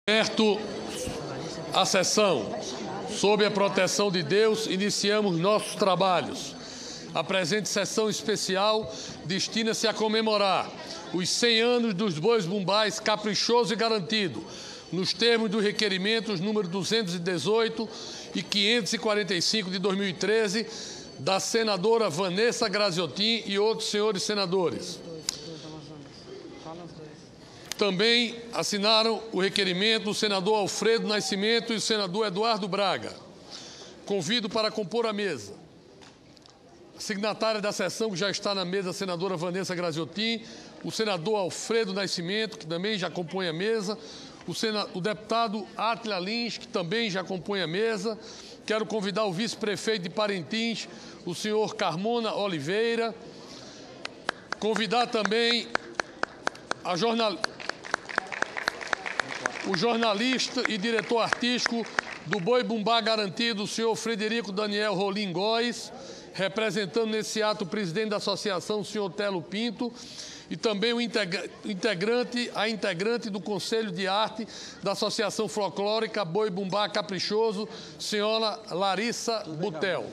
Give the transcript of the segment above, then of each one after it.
Aberto a sessão. Sob a proteção de Deus, iniciamos nossos trabalhos. A presente sessão especial destina-se a comemorar os 100 anos dos bois bumbais Caprichoso e Garantido, nos termos dos requerimentos número 218 e 545 de 2013, da senadora Vanessa Graziotin e outros senhores senadores. Também assinaram o requerimento o senador Alfredo Nascimento e o senador Eduardo Braga. Convido para compor a mesa a signatária da sessão, que já está na mesa, a senadora Vanessa Graziotin, o senador Alfredo Nascimento, que também já compõe a mesa, o deputado Átila Lins, que também já compõe a mesa. Quero convidar o vice-prefeito de Parintins, o senhor Carmona Oliveira. Convidar também o jornalista e diretor artístico do Boi Bumbá Garantido, o senhor Frederico Daniel Rolim Góes, representando nesse ato o presidente da associação, o senhor Telo Pinto, e também a integrante do Conselho de Arte da Associação Folclórica Boi Bumbá Caprichoso, senhora Larissa Butel.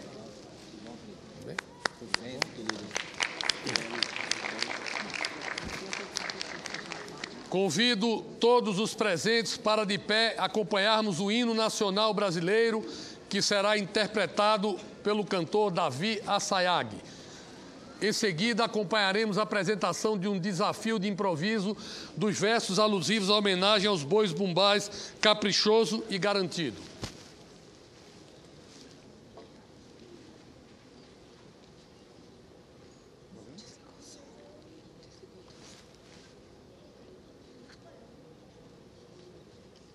Convido todos os presentes para, de pé, acompanharmos o hino nacional brasileiro, que será interpretado pelo cantor Davi Assayag. Em seguida, acompanharemos a apresentação de um desafio de improviso dos versos alusivos à homenagem aos bois bumbais Caprichoso e Garantido.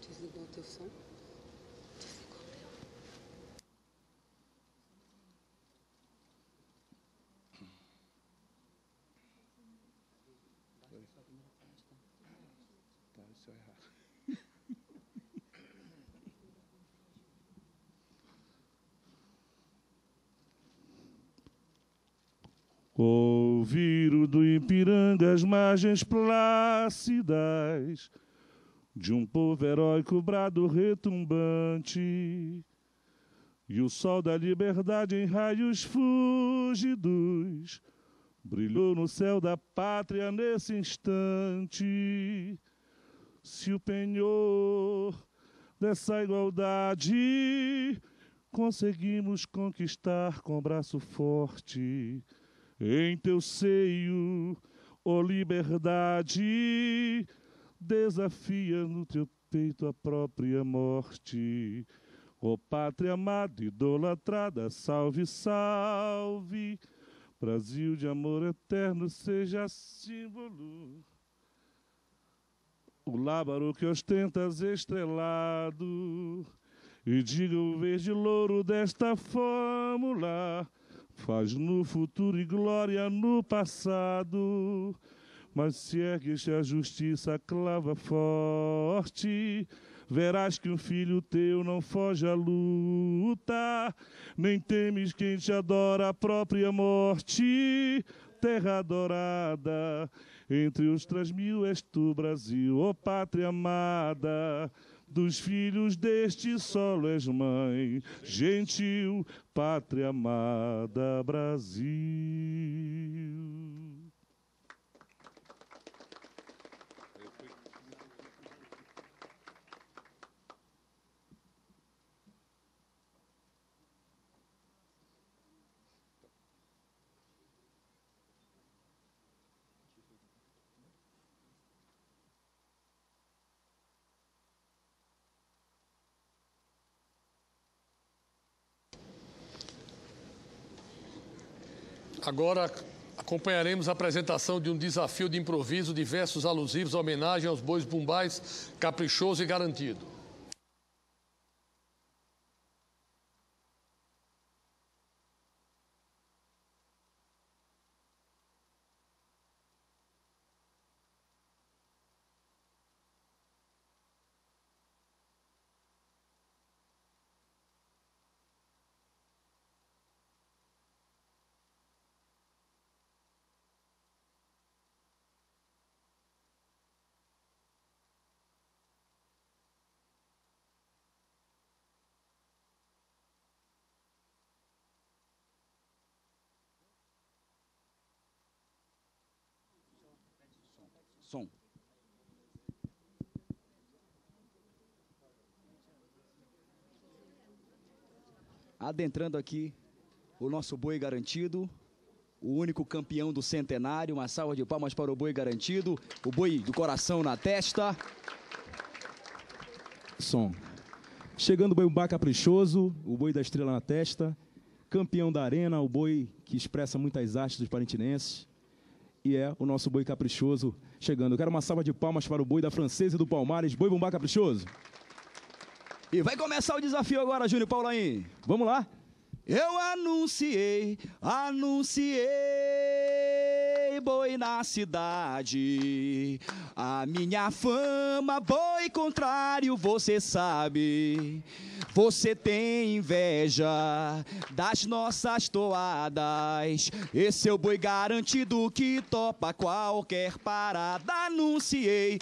Desligou o teu som? Ouviram do Ipiranga as margens plácidas de um povo heróico brado retumbante, e o sol da liberdade em raios fúlgidos brilhou no céu da pátria nesse instante. Se o penhor dessa igualdade conseguimos conquistar com braço forte, em teu seio, ó liberdade, desafia no teu peito a própria morte. Ó pátria amada, idolatrada, salve, salve. Brasil de amor eterno, seja símbolo. O lábaro que ostentas estrelado, e diga o verde louro desta fórmula, faz no futuro e glória no passado. Mas se ergues a justiça clava forte, verás que um filho teu não foge à luta, nem temes quem te adora a própria morte. Terra adorada, entre os 3.000 és tu, Brasil, ó pátria amada. Dos filhos deste solo és mãe, gentil, pátria amada, Brasil. Agora acompanharemos a apresentação de um desafio de improviso de versos alusivos à homenagem aos bois bumbais Caprichoso e Garantido. Som. Adentrando aqui o nosso boi garantido, o único campeão do centenário. Uma salva de palmas para o boi garantido, o boi do coração na testa. Som. Chegando o boi Bumbá Caprichoso, o boi da estrela na testa, campeão da arena, o boi que expressa muitas artes dos parintinenses. E é o nosso boi caprichoso chegando. Eu quero uma salva de palmas para o boi da Francesa e do Palmares, boi Bumbá Caprichoso. E vai começar o desafio agora, Júnior Paulaim. Vamos lá. Eu anunciei, boi na cidade. A minha fama, boi contrário, você sabe. Você tem inveja das nossas toadas. Esse é o boi garantido que topa qualquer parada. Anunciei,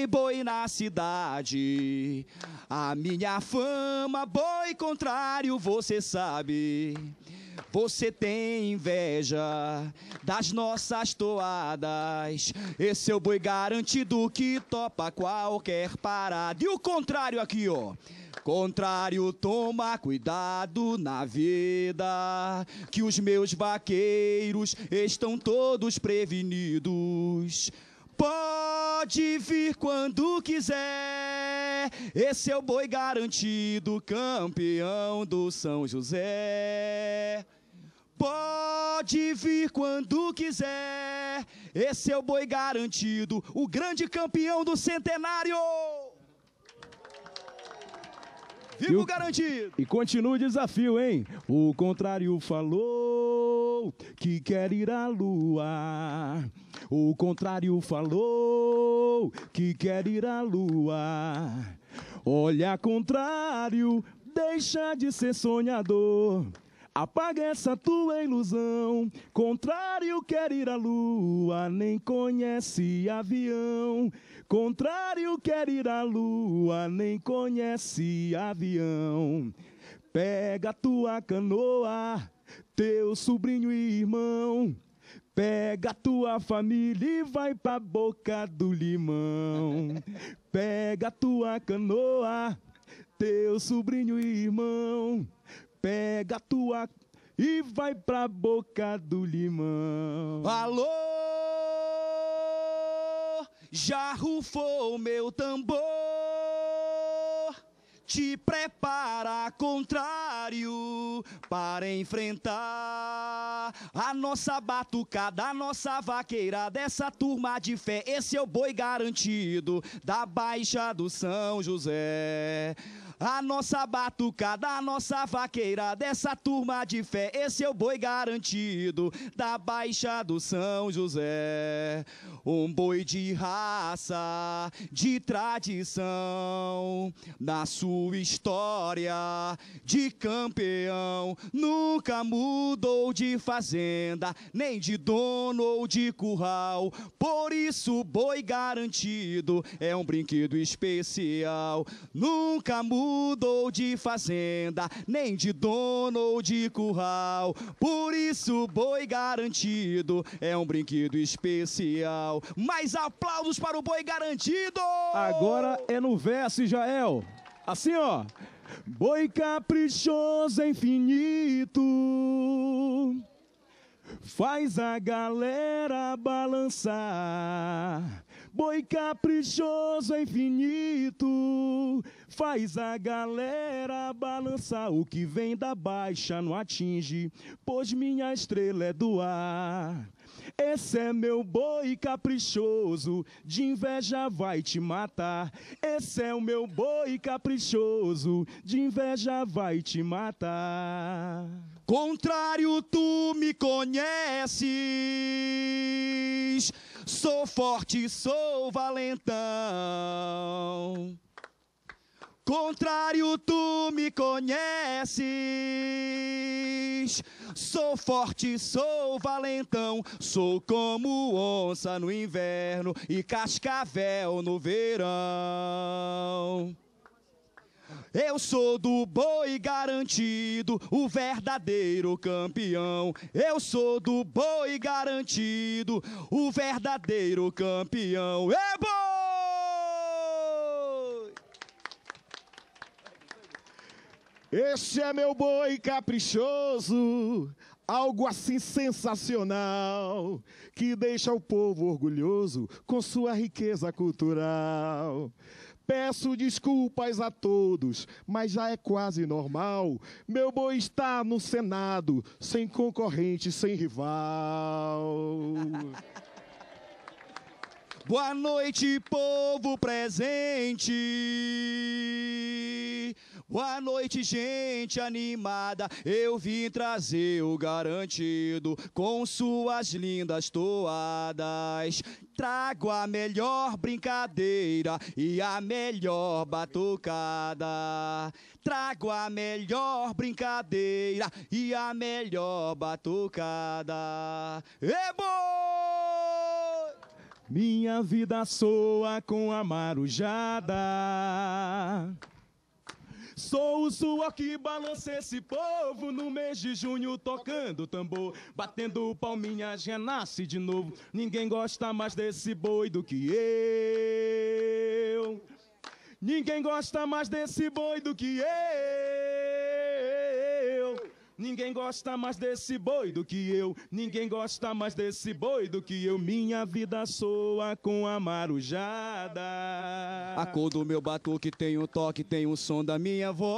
boi na cidade. A minha fama, boi contrário, você sabe. Você tem inveja das nossas toadas. Esse é o boi garantido que topa qualquer parada. E o contrário aqui, ó. Contrário, toma cuidado na vida, que os meus vaqueiros estão todos prevenidos. Pode vir quando quiser, esse é o boi garantido, campeão do São José. Pode vir quando quiser, esse é o boi garantido, o grande campeão do centenário. Vivo garantido. E continua o desafio, hein? O contrário falou que quer ir à lua. O contrário falou que quer ir à lua. Olha, contrário, deixa de ser sonhador. Apaga essa tua ilusão. Contrário quer ir à lua, nem conhece avião. Contrário quer ir à lua, nem conhece avião. Pega a tua canoa, teu sobrinho e irmão. Pega a tua família e vai pra boca do limão. Pega a tua canoa, teu sobrinho e irmão. Pega a tua e vai pra boca do limão. Alô, já rufou meu tambor. Te prepara, contrário, para enfrentar a nossa batucada, a nossa vaqueira dessa turma de fé. Esse é o boi garantido da Baixa do São José. A nossa batucada, a nossa vaqueira dessa turma de fé. Esse é o boi garantido da Baixa do São José. Um boi de raça, de tradição, na sua história de campeão. Nunca mudou de fazenda, nem de dono ou de curral. Por isso, boi garantido é um brinquedo especial. Nunca mudou de fazenda, nem de dono ou de curral. Por isso, boi garantido é um brinquedo especial. Mais aplausos para o boi garantido! Agora é no verso, Israel. Assim, ó. Boi caprichoso infinito, faz a galera balançar. Boi caprichoso infinito, faz a galera balançar. O que vem da baixa não atinge, pois minha estrela é do ar. Esse é meu boi caprichoso, de inveja vai te matar. Esse é o meu boi caprichoso, de inveja vai te matar. Contrário, tu me conheces, sou forte, sou valentão. Contrário, tu me conheces, sou forte, sou valentão. Sou como onça no inverno e cascavel no verão. Eu sou do boi garantido, o verdadeiro campeão. Eu sou do boi garantido, o verdadeiro campeão. É boi! Este é meu boi caprichoso, algo assim sensacional, que deixa o povo orgulhoso com sua riqueza cultural. Peço desculpas a todos, mas já é quase normal. Meu boi está no Senado, sem concorrente, sem rival. Boa noite, povo presente. Boa noite, gente animada. Eu vim trazer o garantido com suas lindas toadas. Trago a melhor brincadeira e a melhor batucada. Trago a melhor brincadeira e a melhor batucada. É bom! Minha vida soa com a marujada. Sou o suor que balança esse povo no mês de junho, tocando tambor, batendo palminhas, renasce de novo. Ninguém gosta mais desse boi do que eu. Ninguém gosta mais desse boi do que eu. Ninguém gosta mais desse boi do que eu. Ninguém gosta mais desse boi do que eu. Minha vida soa com a marujada. A cor do meu batuque tem o toque, tem o som da minha voz.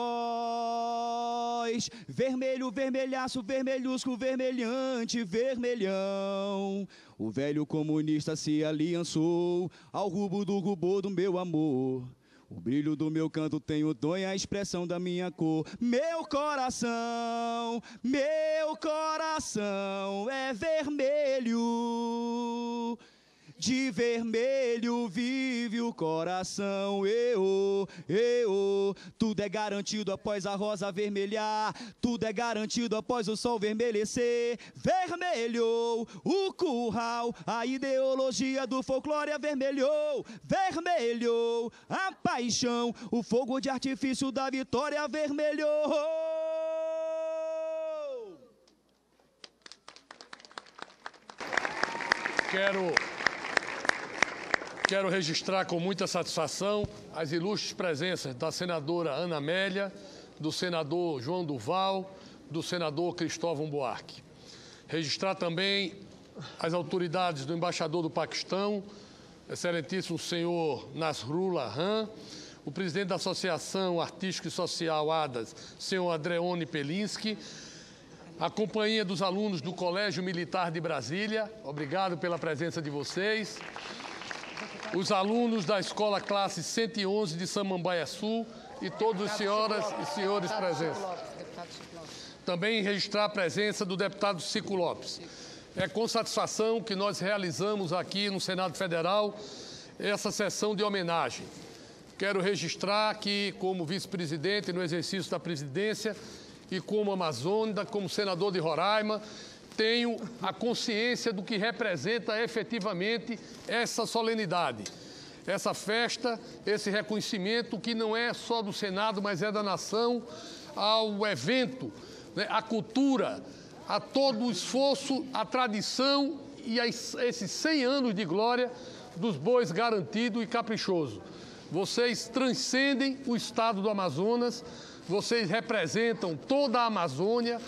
Vermelho, vermelhaço, vermelhusco, vermelhante, vermelhão. O velho comunista se aliançou ao rubo do meu amor. O brilho do meu canto tem o dom e a expressão da minha cor. Meu coração é vermelho. De vermelho vive o coração, Tudo é garantido após a rosa vermelhar. Tudo é garantido após o sol vermelhecer. Vermelhou o curral, a ideologia do folclore avermelhou. Vermelhou a paixão, o fogo de artifício da vitória avermelhou. Quero registrar com muita satisfação as ilustres presenças da senadora Ana Amélia, do senador João Duval, do senador Cristóvão Buarque. Registrar também as autoridades do embaixador do Paquistão, excelentíssimo senhor Nasrullah Khan, o presidente da Associação Artística e Social ADAS, senhor Andreone Pelinski, a companhia dos alunos do Colégio Militar de Brasília, obrigado pela presença de vocês. Os alunos da Escola Classe 111 de Samambaia Sul e todos os senhoras e senhores presentes. Também registrar a presença do deputado Cico Lopes. É com satisfação que nós realizamos aqui no Senado Federal essa sessão de homenagem. Quero registrar que, como vice-presidente no exercício da presidência e como amazônida, como senador de Roraima, tenho a consciência do que representa efetivamente essa solenidade, essa festa, esse reconhecimento que não é só do Senado, mas é da nação, ao evento, né, à cultura, a todo o esforço, a tradição e a esses 100 anos de glória dos bois garantido e caprichoso. Vocês transcendem o estado do Amazonas, vocês representam toda a Amazônia,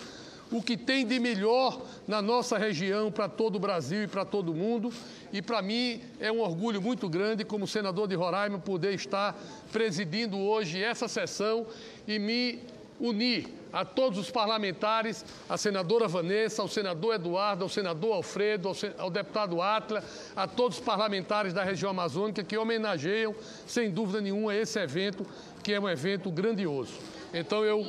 o que tem de melhor na nossa região para todo o Brasil e para todo o mundo. E para mim é um orgulho muito grande, como senador de Roraima, poder estar presidindo hoje essa sessão e me unir a todos os parlamentares, a senadora Vanessa, ao senador Eduardo, ao senador Alfredo, ao deputado Átila, a todos os parlamentares da região amazônica que homenageiam, sem dúvida nenhuma, esse evento, que é um evento grandioso. Então eu,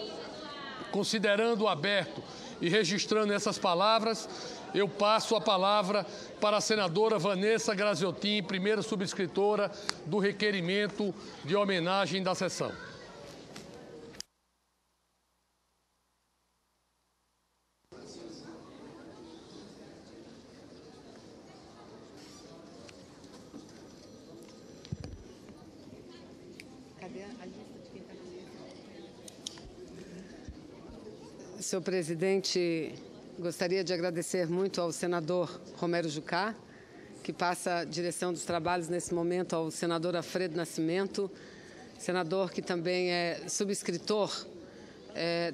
considerando aberto e registrando essas palavras, eu passo a palavra para a senadora Vanessa Graziotin, primeira subscritora do requerimento de homenagem da sessão. Cadê a lista de quem está na lista? Senhor presidente, gostaria de agradecer muito ao senador Romero Jucá, que passa a direção dos trabalhos nesse momento ao senador Alfredo Nascimento, senador que também é subscritor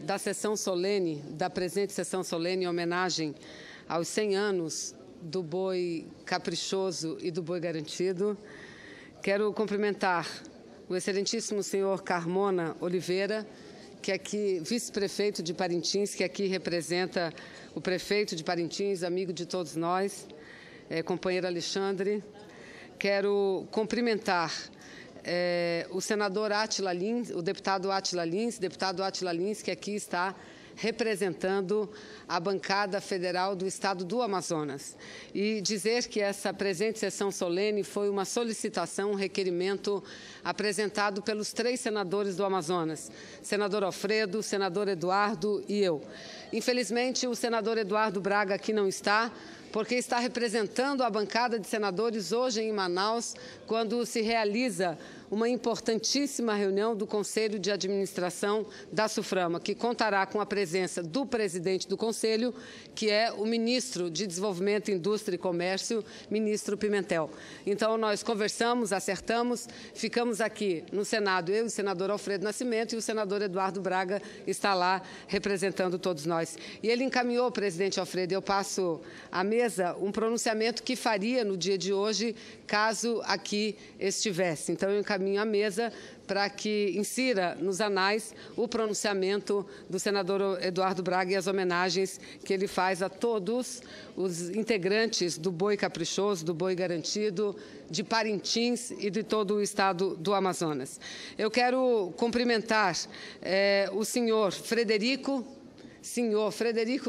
da sessão solene, da presente sessão solene em homenagem aos 100 anos do boi caprichoso e do boi garantido. Quero cumprimentar o excelentíssimo senhor Carmona Oliveira, que aqui, vice-prefeito de Parintins, que aqui representa o prefeito de Parintins, amigo de todos nós, companheiro Alexandre. Quero cumprimentar o senador Átila Lins, o deputado Átila Lins, que aqui está representando a bancada federal do Estado do Amazonas. E dizer que essa presente sessão solene foi uma solicitação, um requerimento apresentado pelos 3 senadores do Amazonas, senador Alfredo, senador Eduardo e eu. Infelizmente, o senador Eduardo Braga aqui não está, porque está representando a bancada de senadores hoje em Manaus, quando se realiza uma importantíssima reunião do Conselho de Administração da SUFRAMA, que contará com a presença do presidente do Conselho, que é o ministro de Desenvolvimento, Indústria e Comércio, ministro Pimentel. Então, nós conversamos, acertamos, ficamos aqui no Senado, eu e o senador Alfredo Nascimento, e o senador Eduardo Braga está lá representando todos nós. E ele encaminhou, presidente Alfredo, eu passo à mesa um pronunciamento que faria no dia de hoje, caso aqui estivesse. Então, eu encaminho à mesa para que insira nos anais o pronunciamento do senador Eduardo Braga e as homenagens que ele faz a todos os integrantes do Boi Caprichoso, do Boi Garantido, de Parintins e de todo o estado do Amazonas. Eu quero cumprimentar o senhor Frederico,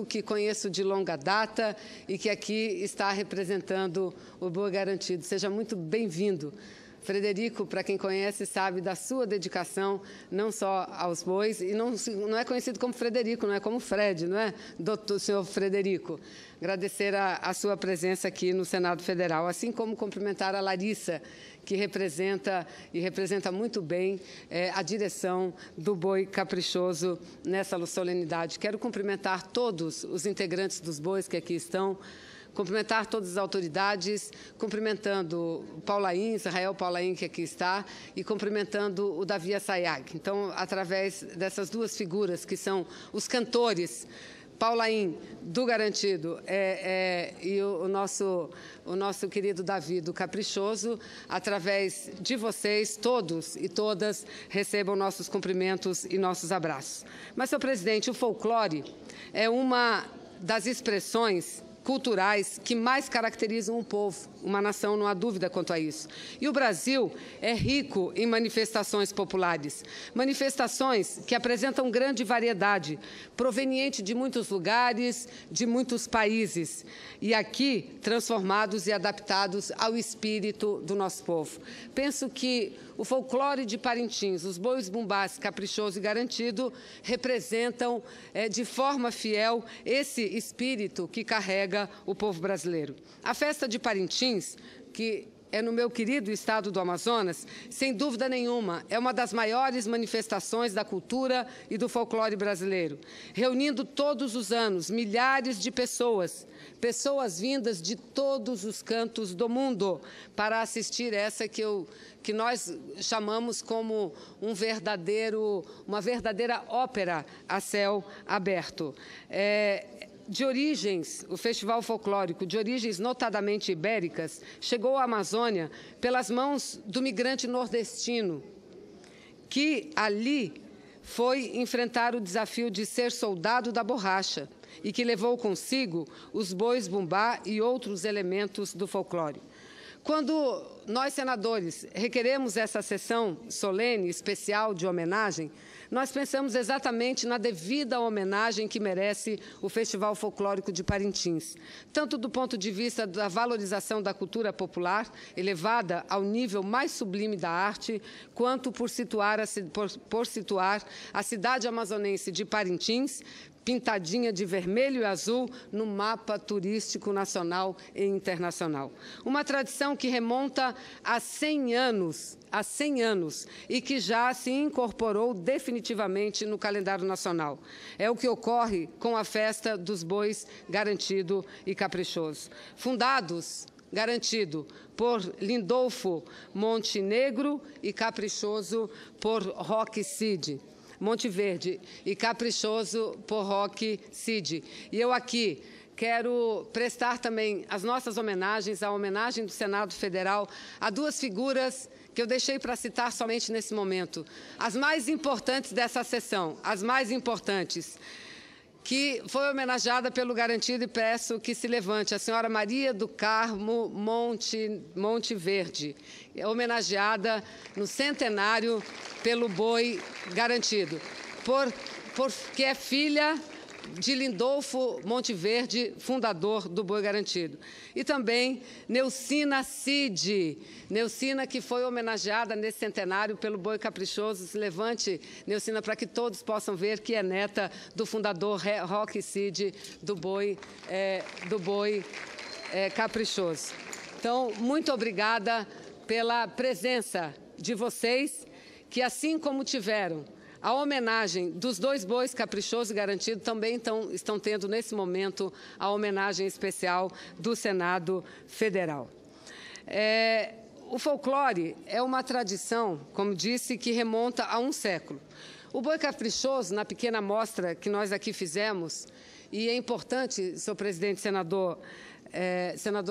que conheço de longa data e que aqui está representando o Boi Garantido. Seja muito bem-vindo. Frederico, para quem conhece, sabe da sua dedicação não só aos bois, e não é conhecido como Frederico, não é como Fred, não é, doutor, senhor Frederico? Agradecer a sua presença aqui no Senado Federal, assim como cumprimentar a Larissa, que representa muito bem a direção do Boi Caprichoso nessa solenidade. Quero cumprimentar todos os integrantes dos bois que aqui estão, cumprimentar todas as autoridades, cumprimentando o Paulaim, Israel Paulaim, que aqui está, e cumprimentando o Davi Assayag. Então, através dessas duas figuras, que são os cantores, Paulaim, do Garantido, e o nosso querido Davi, do Caprichoso, através de vocês, todos e todas, recebam nossos cumprimentos e nossos abraços. Mas, senhor presidente, o folclore é uma das expressões culturais que mais caracterizam um povo, uma nação, não há dúvida quanto a isso. E o Brasil é rico em manifestações populares, manifestações que apresentam grande variedade, proveniente de muitos lugares, de muitos países, e aqui transformados e adaptados ao espírito do nosso povo. Penso que o folclore de Parintins, os bois bumbás, Caprichoso e Garantido, representam de forma fiel esse espírito que carrega o povo brasileiro. A festa de Parintins, que é no meu querido estado do Amazonas, sem dúvida nenhuma, é uma das maiores manifestações da cultura e do folclore brasileiro, reunindo todos os anos milhares de pessoas vindas de todos os cantos do mundo para assistir essa que nós chamamos como uma verdadeira ópera a céu aberto. De origens, o Festival Folclórico, de origens notadamente ibéricas, chegou à Amazônia pelas mãos do migrante nordestino, que ali foi enfrentar o desafio de ser soldado da borracha e que levou consigo os bois bumbá e outros elementos do folclore. Quando nós, senadores, requeremos essa sessão solene, especial de homenagem, nós pensamos exatamente na devida homenagem que merece o Festival Folclórico de Parintins, tanto do ponto de vista da valorização da cultura popular, elevada ao nível mais sublime da arte, quanto por situar a cidade amazonense de Parintins pintadinha de vermelho e azul no mapa turístico nacional e internacional. Uma tradição que remonta a 100 anos, e que já se incorporou definitivamente no calendário nacional. É o que ocorre com a festa dos bois Garantido e Caprichoso. Garantido por Lindolfo Montenegro e Caprichoso por Roque Cid. Monteverde e Caprichoso por Roque Cid. E eu aqui quero prestar também as nossas homenagens, a homenagem do Senado Federal a duas figuras que eu deixei para citar somente nesse momento. As mais importantes dessa sessão, as mais importantes, que foi homenageada pelo Garantido, e peço que se levante, a senhora Maria do Carmo Monteverde, homenageada no centenário pelo boi Garantido, porque é filha de Lindolfo Monteverde, fundador do Boi Garantido. E também Neucina Cid, Neucina, que foi homenageada nesse centenário pelo Boi Caprichoso. Se levante, Neucina, para que todos possam ver que é neta do fundador Roque Cid do Boi Caprichoso. Então, muito obrigada pela presença de vocês, que assim como tiveram a homenagem dos dois bois Caprichoso e Garantido, também estão tendo, nesse momento, a homenagem especial do Senado Federal. O folclore é uma tradição, como disse, que remonta a um século. O boi caprichoso, na pequena mostra que nós aqui fizemos, e é importante, senhor presidente, senador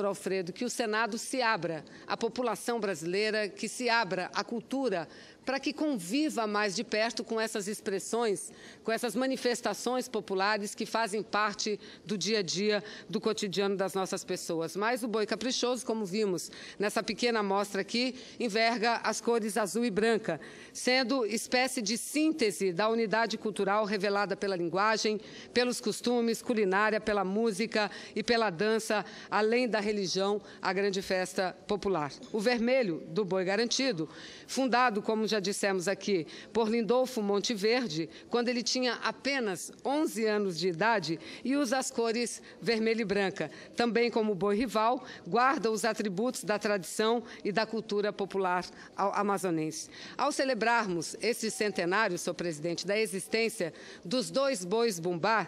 Alfredo, que o Senado se abra à população brasileira, que se abra à cultura, para que conviva mais de perto com essas expressões, com essas manifestações populares que fazem parte do dia a dia, do cotidiano das nossas pessoas. Mas o boi caprichoso, como vimos nessa pequena amostra aqui, enverga as cores azul e branca, sendo espécie de síntese da unidade cultural revelada pela linguagem, pelos costumes, culinária, pela música e pela dança, além da religião, a grande festa popular. O vermelho do boi Garantido, fundado, como já dissemos aqui, por Lindolfo Monteverde, quando ele tinha apenas 11 anos de idade, e usa as cores vermelho e branca. Também como boi rival, guarda os atributos da tradição e da cultura popular amazonense. Ao celebrarmos esse centenário, senhor presidente, da existência dos dois bois bumbá,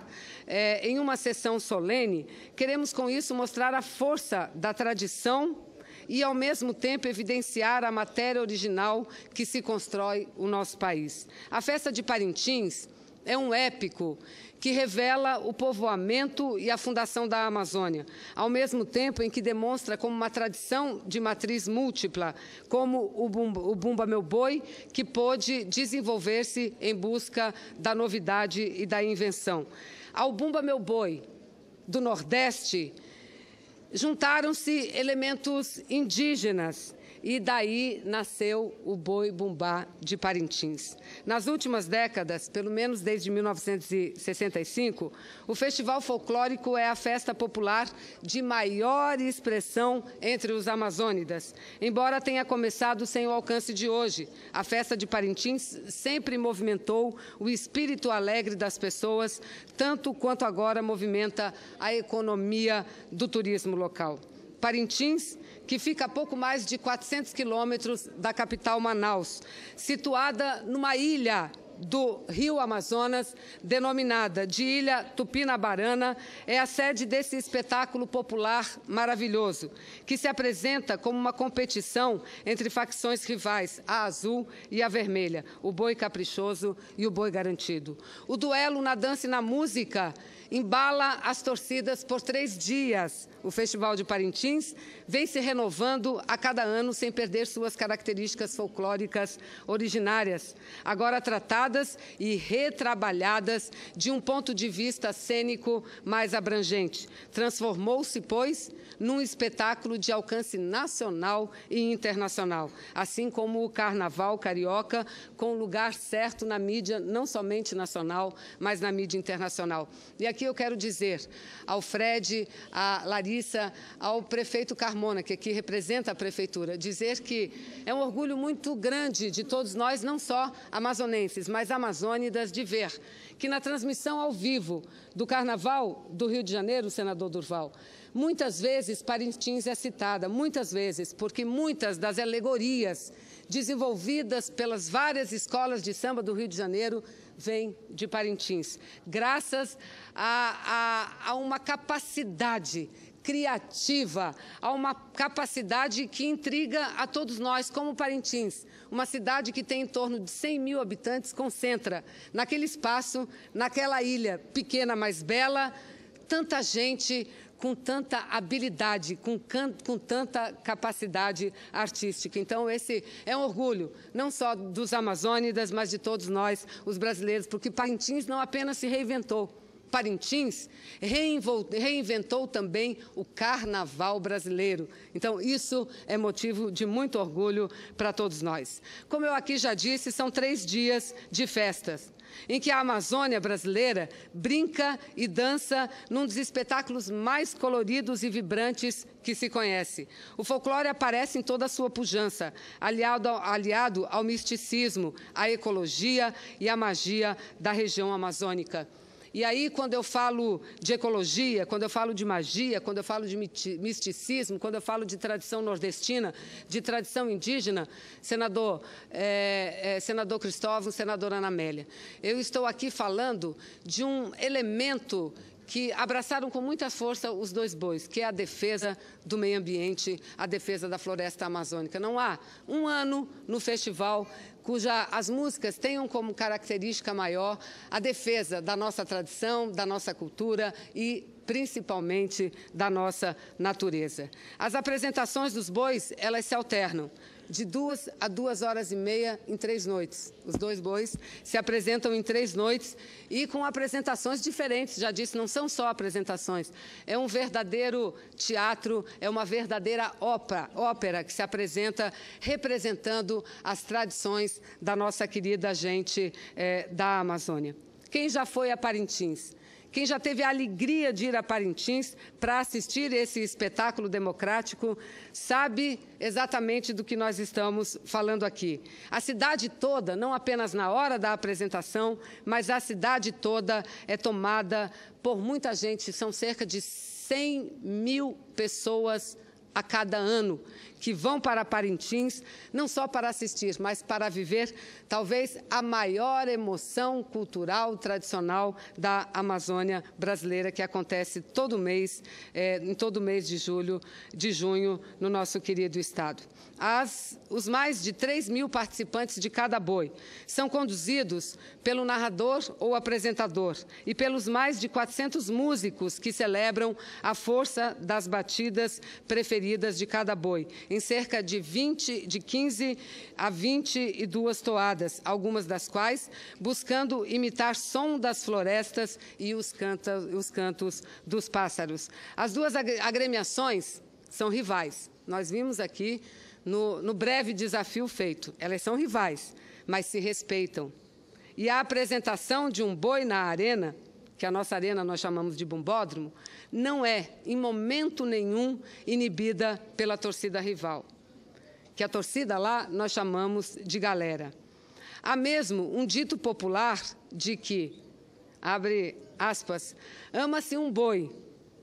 em uma sessão solene, queremos com isso mostrar a força da tradição e, ao mesmo tempo, evidenciar a matéria original que se constrói o nosso país. A festa de Parintins é um épico que revela o povoamento e a fundação da Amazônia, ao mesmo tempo em que demonstra como uma tradição de matriz múltipla, como o Bumba Meu Boi, que pôde desenvolver-se em busca da novidade e da invenção. Ao Bumba Meu Boi do Nordeste, juntaram-se elementos indígenas e daí nasceu o boi bumbá de Parintins. Nas últimas décadas, pelo menos desde 1965, o Festival Folclórico é a festa popular de maior expressão entre os amazônidas. Embora tenha começado sem o alcance de hoje, a festa de Parintins sempre movimentou o espírito alegre das pessoas, tanto quanto agora movimenta a economia do turismo local. Parintins, que fica a pouco mais de 400 quilômetros da capital Manaus, situada numa ilha do Rio Amazonas, denominada de Ilha Tupinabarana, é a sede desse espetáculo popular maravilhoso, que se apresenta como uma competição entre facções rivais, a azul e a vermelha, o boi caprichoso e o boi garantido. O duelo na dança e na música embala as torcidas por 3 dias. O Festival de Parintins vem se renovando a cada ano sem perder suas características folclóricas originárias, agora tratadas e retrabalhadas de um ponto de vista cênico mais abrangente. Transformou-se, pois, num espetáculo de alcance nacional e internacional, assim como o Carnaval Carioca, com lugar certo na mídia, não somente nacional, mas na mídia internacional. E aqui aqui eu quero dizer ao Fred, à Larissa, ao prefeito Carmona, que aqui representa a prefeitura, dizer que é um orgulho muito grande de todos nós, não só amazonenses, mas amazônidas, de ver que na transmissão ao vivo do Carnaval do Rio de Janeiro, senador Durval, muitas vezes Parintins é citada, muitas vezes, porque muitas das alegorias desenvolvidas pelas várias escolas de samba do Rio de Janeiro vêm de Parintins, graças a uma capacidade criativa, a uma capacidade que intriga a todos nós, como Parintins. Uma cidade que tem em torno de 100 mil habitantes, concentra naquele espaço, naquela ilha pequena, mas bela, tanta gente com tanta habilidade, com tanta capacidade artística. Então, esse é um orgulho, não só dos amazônidas, mas de todos nós, os brasileiros, porque Parintins não apenas se reinventou, Parintins reinventou também o carnaval brasileiro. Então, isso é motivo de muito orgulho para todos nós. Como eu aqui já disse, são 3 dias de festas, em que a Amazônia brasileira brinca e dança num dos espetáculos mais coloridos e vibrantes que se conhece. O folclore aparece em toda a sua pujança, aliado ao misticismo, à ecologia e à magia da região amazônica. E aí, quando eu falo de ecologia, quando eu falo de magia, quando eu falo de misticismo, quando eu falo de tradição nordestina, de tradição indígena, senador Cristóvão, senadora Ana Amélia, eu estou aqui falando de um elemento que abraçaram com muita força os 2 bois, que é a defesa do meio ambiente, a defesa da floresta amazônica. Não há um ano no festival as músicas tenham como característica maior a defesa da nossa tradição, da nossa cultura e, principalmente, da nossa natureza. As apresentações dos bois, elas se alternam de 2 a 2 horas e meia em 3 noites. Os 2 bois se apresentam em 3 noites e com apresentações diferentes. Já disse, não são só apresentações. É um verdadeiro teatro, é uma verdadeira ópera que se apresenta representando as tradições da nossa querida gente da Amazônia. Quem já foi a Parintins? Quem já teve a alegria de ir a Parintins para assistir esse espetáculo democrático sabe exatamente do que nós estamos falando aqui. A cidade toda, não apenas na hora da apresentação, mas a cidade toda é tomada por muita gente. São cerca de 100 mil pessoas a cada ano que vão para Parintins, não só para assistir, mas para viver talvez a maior emoção cultural tradicional da Amazônia brasileira, que acontece todo mês, em todo mês de junho, no nosso querido estado. Os mais de 3 mil participantes de cada boi são conduzidos pelo narrador ou apresentador e pelos mais de 400 músicos que celebram a força das batidas preferidas de cada boi, em cerca de 15 a 22 toadas, algumas das quais buscando imitar som das florestas e os cantos dos pássaros. As 2 agremiações são rivais. Nós vimos aqui no breve desafio feito. Elas são rivais, mas se respeitam. E a apresentação de um boi na arena, que a nossa arena nós chamamos de bumbódromo, não é, em momento nenhum, inibida pela torcida rival, que a torcida lá nós chamamos de galera. Há mesmo um dito popular de que, abre aspas, ama-se um boi,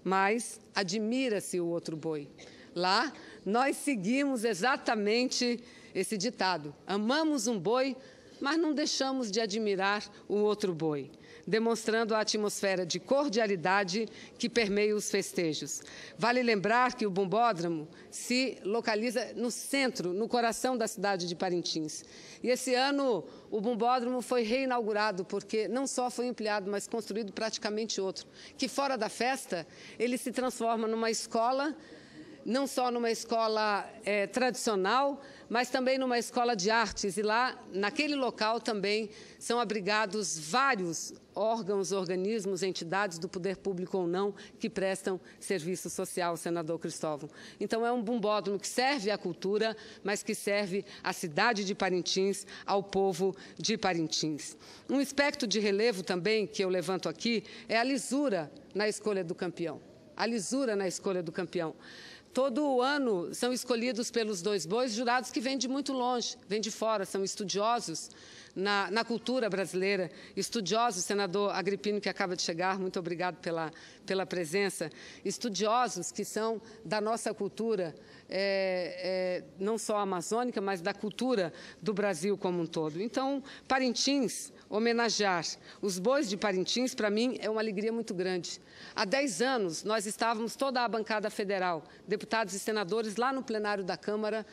mas admira-se o outro boi. Lá, nós seguimos exatamente esse ditado. Amamos um boi, mas não deixamos de admirar o outro boi, demonstrando a atmosfera de cordialidade que permeia os festejos. Vale lembrar que o bumbódromo se localiza no centro, no coração da cidade de Parintins. E esse ano o bumbódromo foi reinaugurado, porque não só foi ampliado, mas construído praticamente outro, que fora da festa ele se transforma numa escola não só numa escola tradicional, mas também numa escola de artes. E lá, naquele local, também são abrigados vários órgãos, organismos, entidades do poder público ou não, que prestam serviço social, senador Cristóvão. Então, é um bombódromo que serve à cultura, mas que serve à cidade de Parintins, ao povo de Parintins. Um aspecto de relevo também, que eu levanto aqui, é a lisura na escolha do campeão. A lisura na escolha do campeão. Todo ano são escolhidos pelos 2 bois jurados que vêm de muito longe, vêm de fora, são estudiosos na cultura brasileira, estudiosos, senador Agrippino, que acaba de chegar, muito obrigado pela presença, estudiosos que são da nossa cultura, não só amazônica, mas da cultura do Brasil como um todo. Então, Parintins, homenagear os bois de Parintins, para mim, é uma alegria muito grande. Há 10 anos, nós estávamos, toda a bancada federal, deputados e senadores, lá no plenário da Câmara,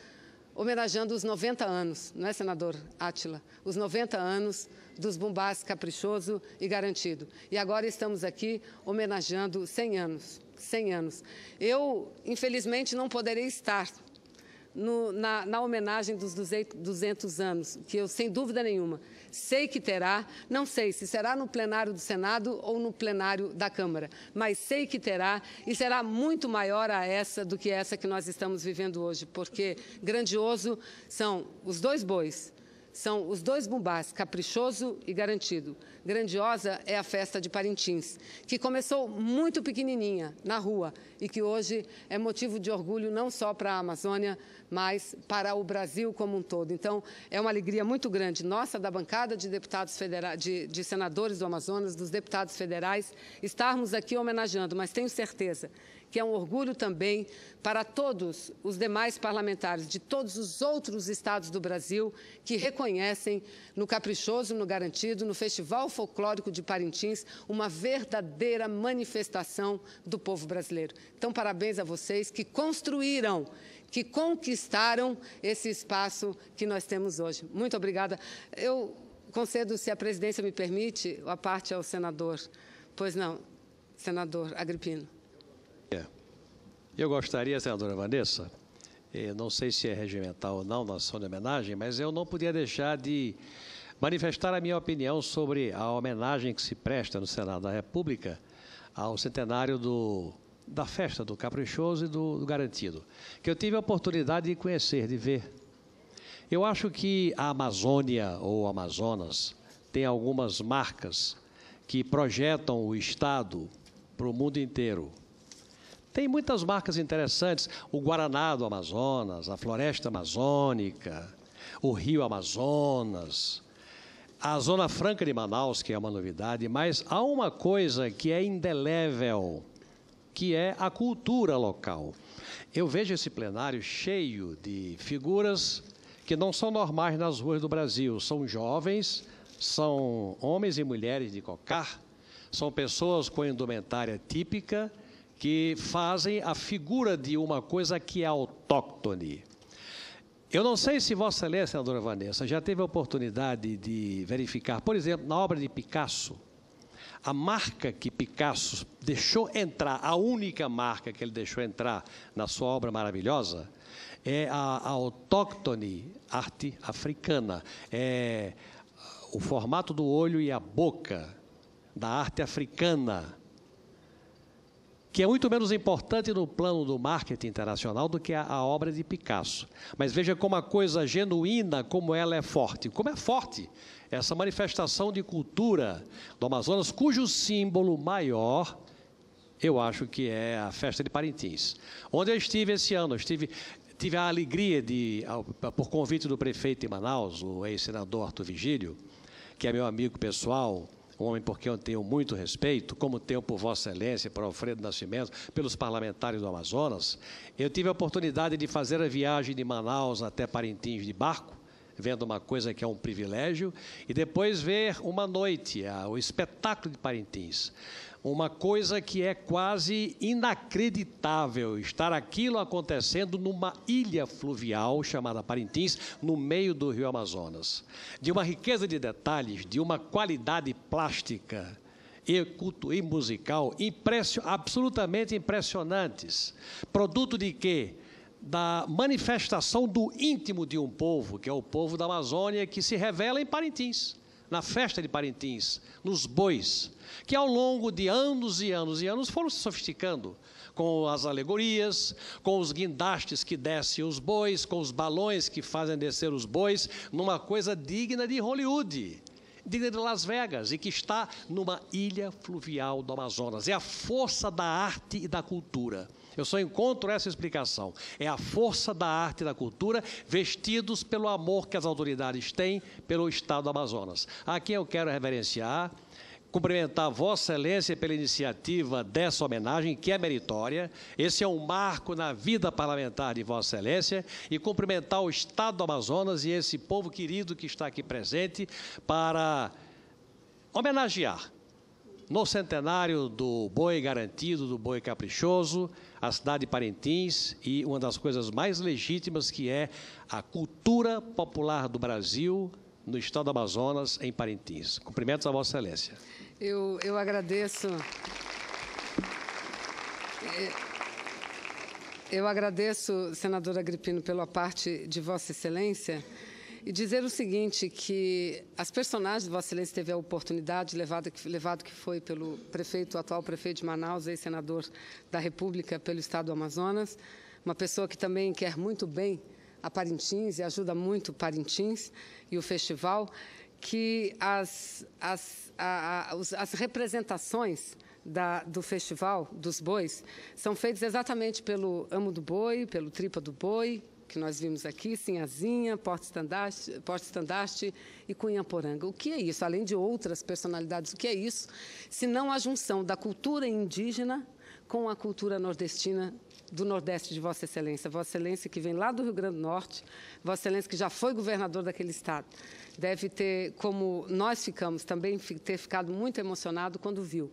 homenageando os 90 anos, não é, senador Átila? Os 90 anos dos Bumbás Caprichoso e Garantido. E agora estamos aqui homenageando 100 anos. 100 anos. Eu, infelizmente, não poderei estar na homenagem dos 200 anos, que eu, sem dúvida nenhuma, sei que terá, não sei se será no plenário do Senado ou no plenário da Câmara, mas sei que terá e será muito maior do que essa que nós estamos vivendo hoje, porque grandioso são os 2 bois, são os 2 bumbás, Caprichoso e Garantido. Grandiosa é a festa de Parintins, que começou muito pequenininha, na rua, e que hoje é motivo de orgulho não só para a Amazônia, mas para o Brasil como um todo. Então, é uma alegria muito grande nossa, da bancada de deputados federais, de senadores do Amazonas, dos deputados federais, estarmos aqui homenageando, mas tenho certeza que é um orgulho também para todos os demais parlamentares de todos os outros estados do Brasil que reconhecem no Caprichoso, no Garantido, no Festival Folclórico de Parintins, uma verdadeira manifestação do povo brasileiro. Então, parabéns a vocês que construíram, que conquistaram esse espaço que nós temos hoje. Muito obrigada. Eu concedo, se a presidência me permite, a parte ao senador. Pois não, senador Agrippino. Eu gostaria, senadora Vanessa, não sei se é regimental ou não na ação de homenagem, mas eu não podia deixar de manifestar a minha opinião sobre a homenagem que se presta no Senado da República ao centenário da festa do Caprichoso e do Garantido, que eu tive a oportunidade de conhecer, de ver. Eu acho que a Amazônia ou Amazonas tem algumas marcas que projetam o Estado para o mundo inteiro. Tem muitas marcas interessantes, o Guaraná do Amazonas, a Floresta Amazônica, o Rio Amazonas, a Zona Franca de Manaus, que é uma novidade, mas há uma coisa que é indelével, que é a cultura local. Eu vejo esse plenário cheio de figuras que não são normais nas ruas do Brasil, são jovens, são homens e mulheres de cocar, são pessoas com indumentária típica, que fazem a figura de uma coisa que é autóctone. Eu não sei se Vossa Excelência, senadora Vanessa, já teve a oportunidade de verificar, por exemplo, na obra de Picasso, a marca que Picasso deixou entrar, a única marca que ele deixou entrar na sua obra maravilhosa, é a autóctone arte africana, é o formato do olho e a boca da arte africana, que é muito menos importante no plano do marketing internacional do que a obra de Picasso. Mas veja como a coisa genuína, como ela é forte. Como é forte essa manifestação de cultura do Amazonas, cujo símbolo maior, eu acho que é a festa de Parintins. Onde eu estive esse ano, tive a alegria de, por convite do prefeito de Manaus, o ex-senador Arthur Vigílio, que é meu amigo pessoal, um homem por quem eu tenho muito respeito, como tenho por Vossa Excelência, por Alfredo Nascimento, pelos parlamentares do Amazonas. Eu tive a oportunidade de fazer a viagem de Manaus até Parintins de barco, vendo uma coisa que é um privilégio, e depois ver uma noite, o espetáculo de Parintins. Uma coisa que é quase inacreditável, estar aquilo acontecendo numa ilha fluvial chamada Parintins, no meio do Rio Amazonas. De uma riqueza de detalhes, de uma qualidade plástica e musical absolutamente impressionantes. Produto de quê? Da manifestação do íntimo de um povo, que é o povo da Amazônia, que se revela em Parintins, na festa de Parintins, nos bois, que ao longo de anos e anos e anos foram se sofisticando, com as alegorias, com os guindastes que descem os bois, com os balões que fazem descer os bois, numa coisa digna de Hollywood, digna de Las Vegas, e que está numa ilha fluvial do Amazonas. É a força da arte e da cultura. Eu só encontro essa explicação. É a força da arte e da cultura vestidos pelo amor que as autoridades têm pelo Estado do Amazonas. A quem eu quero reverenciar, cumprimentar Vossa Excelência pela iniciativa dessa homenagem, que é meritória. Esse é um marco na vida parlamentar de Vossa Excelência, e cumprimentar o Estado do Amazonas e esse povo querido que está aqui presente para homenagear, no centenário do boi garantido, do boi caprichoso, a cidade de Parintins, e uma das coisas mais legítimas, que é a cultura popular do Brasil, no estado do Amazonas, em Parintins. Cumprimentos a Vossa Excelência. Eu agradeço. Eu agradeço, senador Agripino, pela parte de Vossa Excelência, e dizer o seguinte, que as personagens de Vossa Excelência teve a oportunidade, levado que foi pelo prefeito, o atual prefeito de Manaus, ex-senador da República pelo Estado do Amazonas, uma pessoa que também quer muito bem a Parintins e ajuda muito Parintins e o festival, que as representações do Festival dos Bois são feitas exatamente pelo Amo do Boi, pelo Tripa do Boi, que nós vimos aqui, Sinhazinha, Porta-Estandarte e Cunhaporanga. O que é isso? Além de outras personalidades, o que é isso? Se não a junção da cultura indígena com a cultura nordestina do Nordeste de Vossa Excelência. Vossa Excelência, que vem lá do Rio Grande do Norte, Vossa Excelência, que já foi governador daquele estado, deve ter, como nós ficamos, também ter ficado muito emocionado quando viu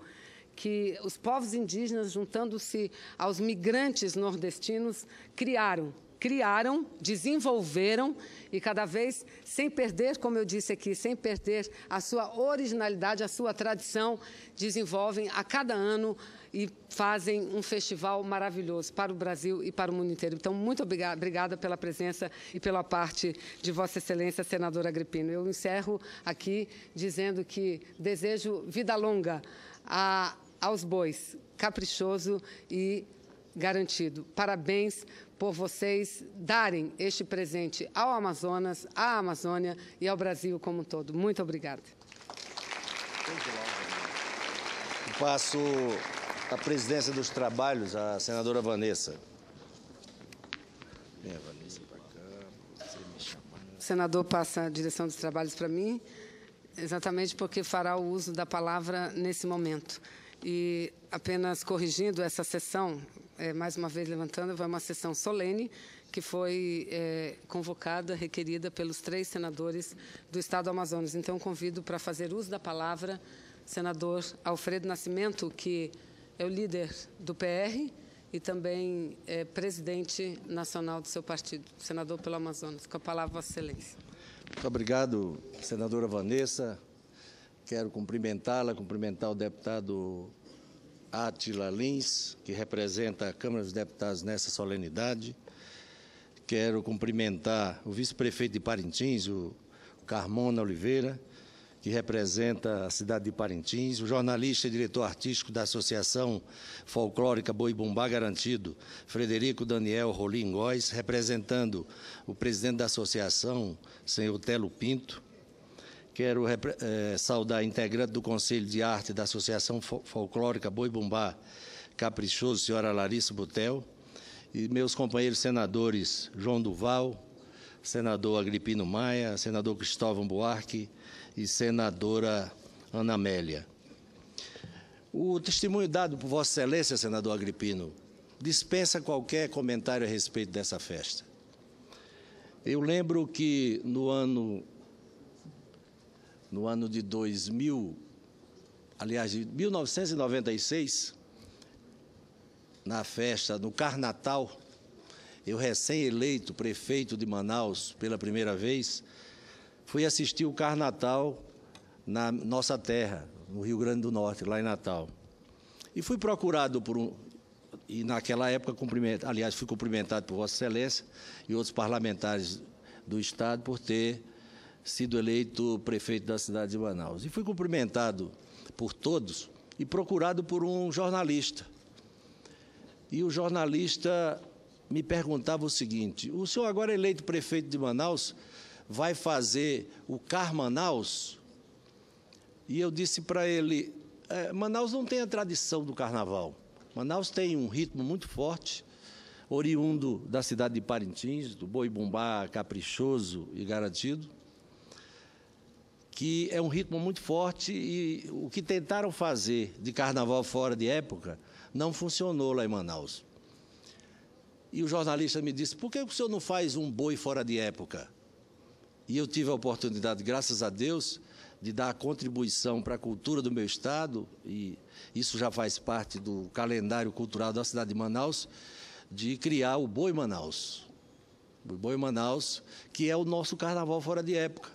que os povos indígenas, juntando-se aos migrantes nordestinos, criaram, desenvolveram e cada vez, sem perder, como eu disse aqui, sem perder a sua originalidade, a sua tradição, desenvolvem a cada ano e fazem um festival maravilhoso para o Brasil e para o mundo inteiro. Então, muito obrigada pela presença e pela parte de Vossa Excelência, senador Agripino. Eu encerro aqui dizendo que desejo vida longa aos bois, caprichoso e garantido. Parabéns por vocês darem este presente ao Amazonas, à Amazônia e ao Brasil como um todo. Muito obrigada. Passo a presidência dos trabalhos à senadora Vanessa. Vanessa, para cá. Você me chama. O senador passa a direção dos trabalhos para mim, exatamente porque fará o uso da palavra nesse momento. E apenas corrigindo essa sessão, mais uma vez levantando, foi uma sessão solene que foi convocada, requerida pelos 3 senadores do Estado do Amazonas. Então, convido para fazer uso da palavra o senador Alfredo Nascimento, que é o líder do PR e também é presidente nacional do seu partido, senador pelo Amazonas. Com a palavra, Vossa Excelência. Muito obrigado, senadora Vanessa. Quero cumprimentar o deputado Átila Lins, que representa a Câmara dos Deputados nessa solenidade. Quero cumprimentar o vice-prefeito de Parintins, o Carmona Oliveira, que representa a cidade de Parintins, o jornalista e diretor artístico da Associação Folclórica Boi Bumbá Garantido, Frederico Daniel Rolim Góes, representando o presidente da associação, senhor Telo Pinto. Quero saudar a integrante do Conselho de Arte da Associação Folclórica Boi Bumbá Caprichoso, senhora Larissa Butel, e meus companheiros senadores João Duval, senador Agripino Maia, senador Cristóvão Buarque e senadora Ana Amélia. O testemunho dado por Vossa Excelência, senador Agripino, dispensa qualquer comentário a respeito dessa festa. Eu lembro que no ano de 1996, na festa, no Carnatal, eu recém-eleito prefeito de Manaus pela primeira vez, fui assistir o Carnatal na nossa terra, no Rio Grande do Norte, lá em Natal. E fui procurado e naquela época, fui cumprimentado por Vossa Excelência e outros parlamentares do Estado por ter sido eleito prefeito da cidade de Manaus. E fui cumprimentado por todos e procurado por um jornalista. E o jornalista me perguntava o seguinte: o senhor agora eleito prefeito de Manaus vai fazer o Car Manaus? E eu disse para ele, Manaus não tem a tradição do carnaval. Manaus tem um ritmo muito forte, oriundo da cidade de Parintins, do boi-bumbá caprichoso e garantido, que é um ritmo muito forte e o que tentaram fazer de carnaval fora de época não funcionou lá em Manaus. E o jornalista me disse, por que o senhor não faz um boi fora de época? E eu tive a oportunidade, graças a Deus, de dar a contribuição para a cultura do meu estado, e isso já faz parte do calendário cultural da cidade de Manaus, de criar o Boi Manaus. O Boi Manaus, que é o nosso carnaval fora de época.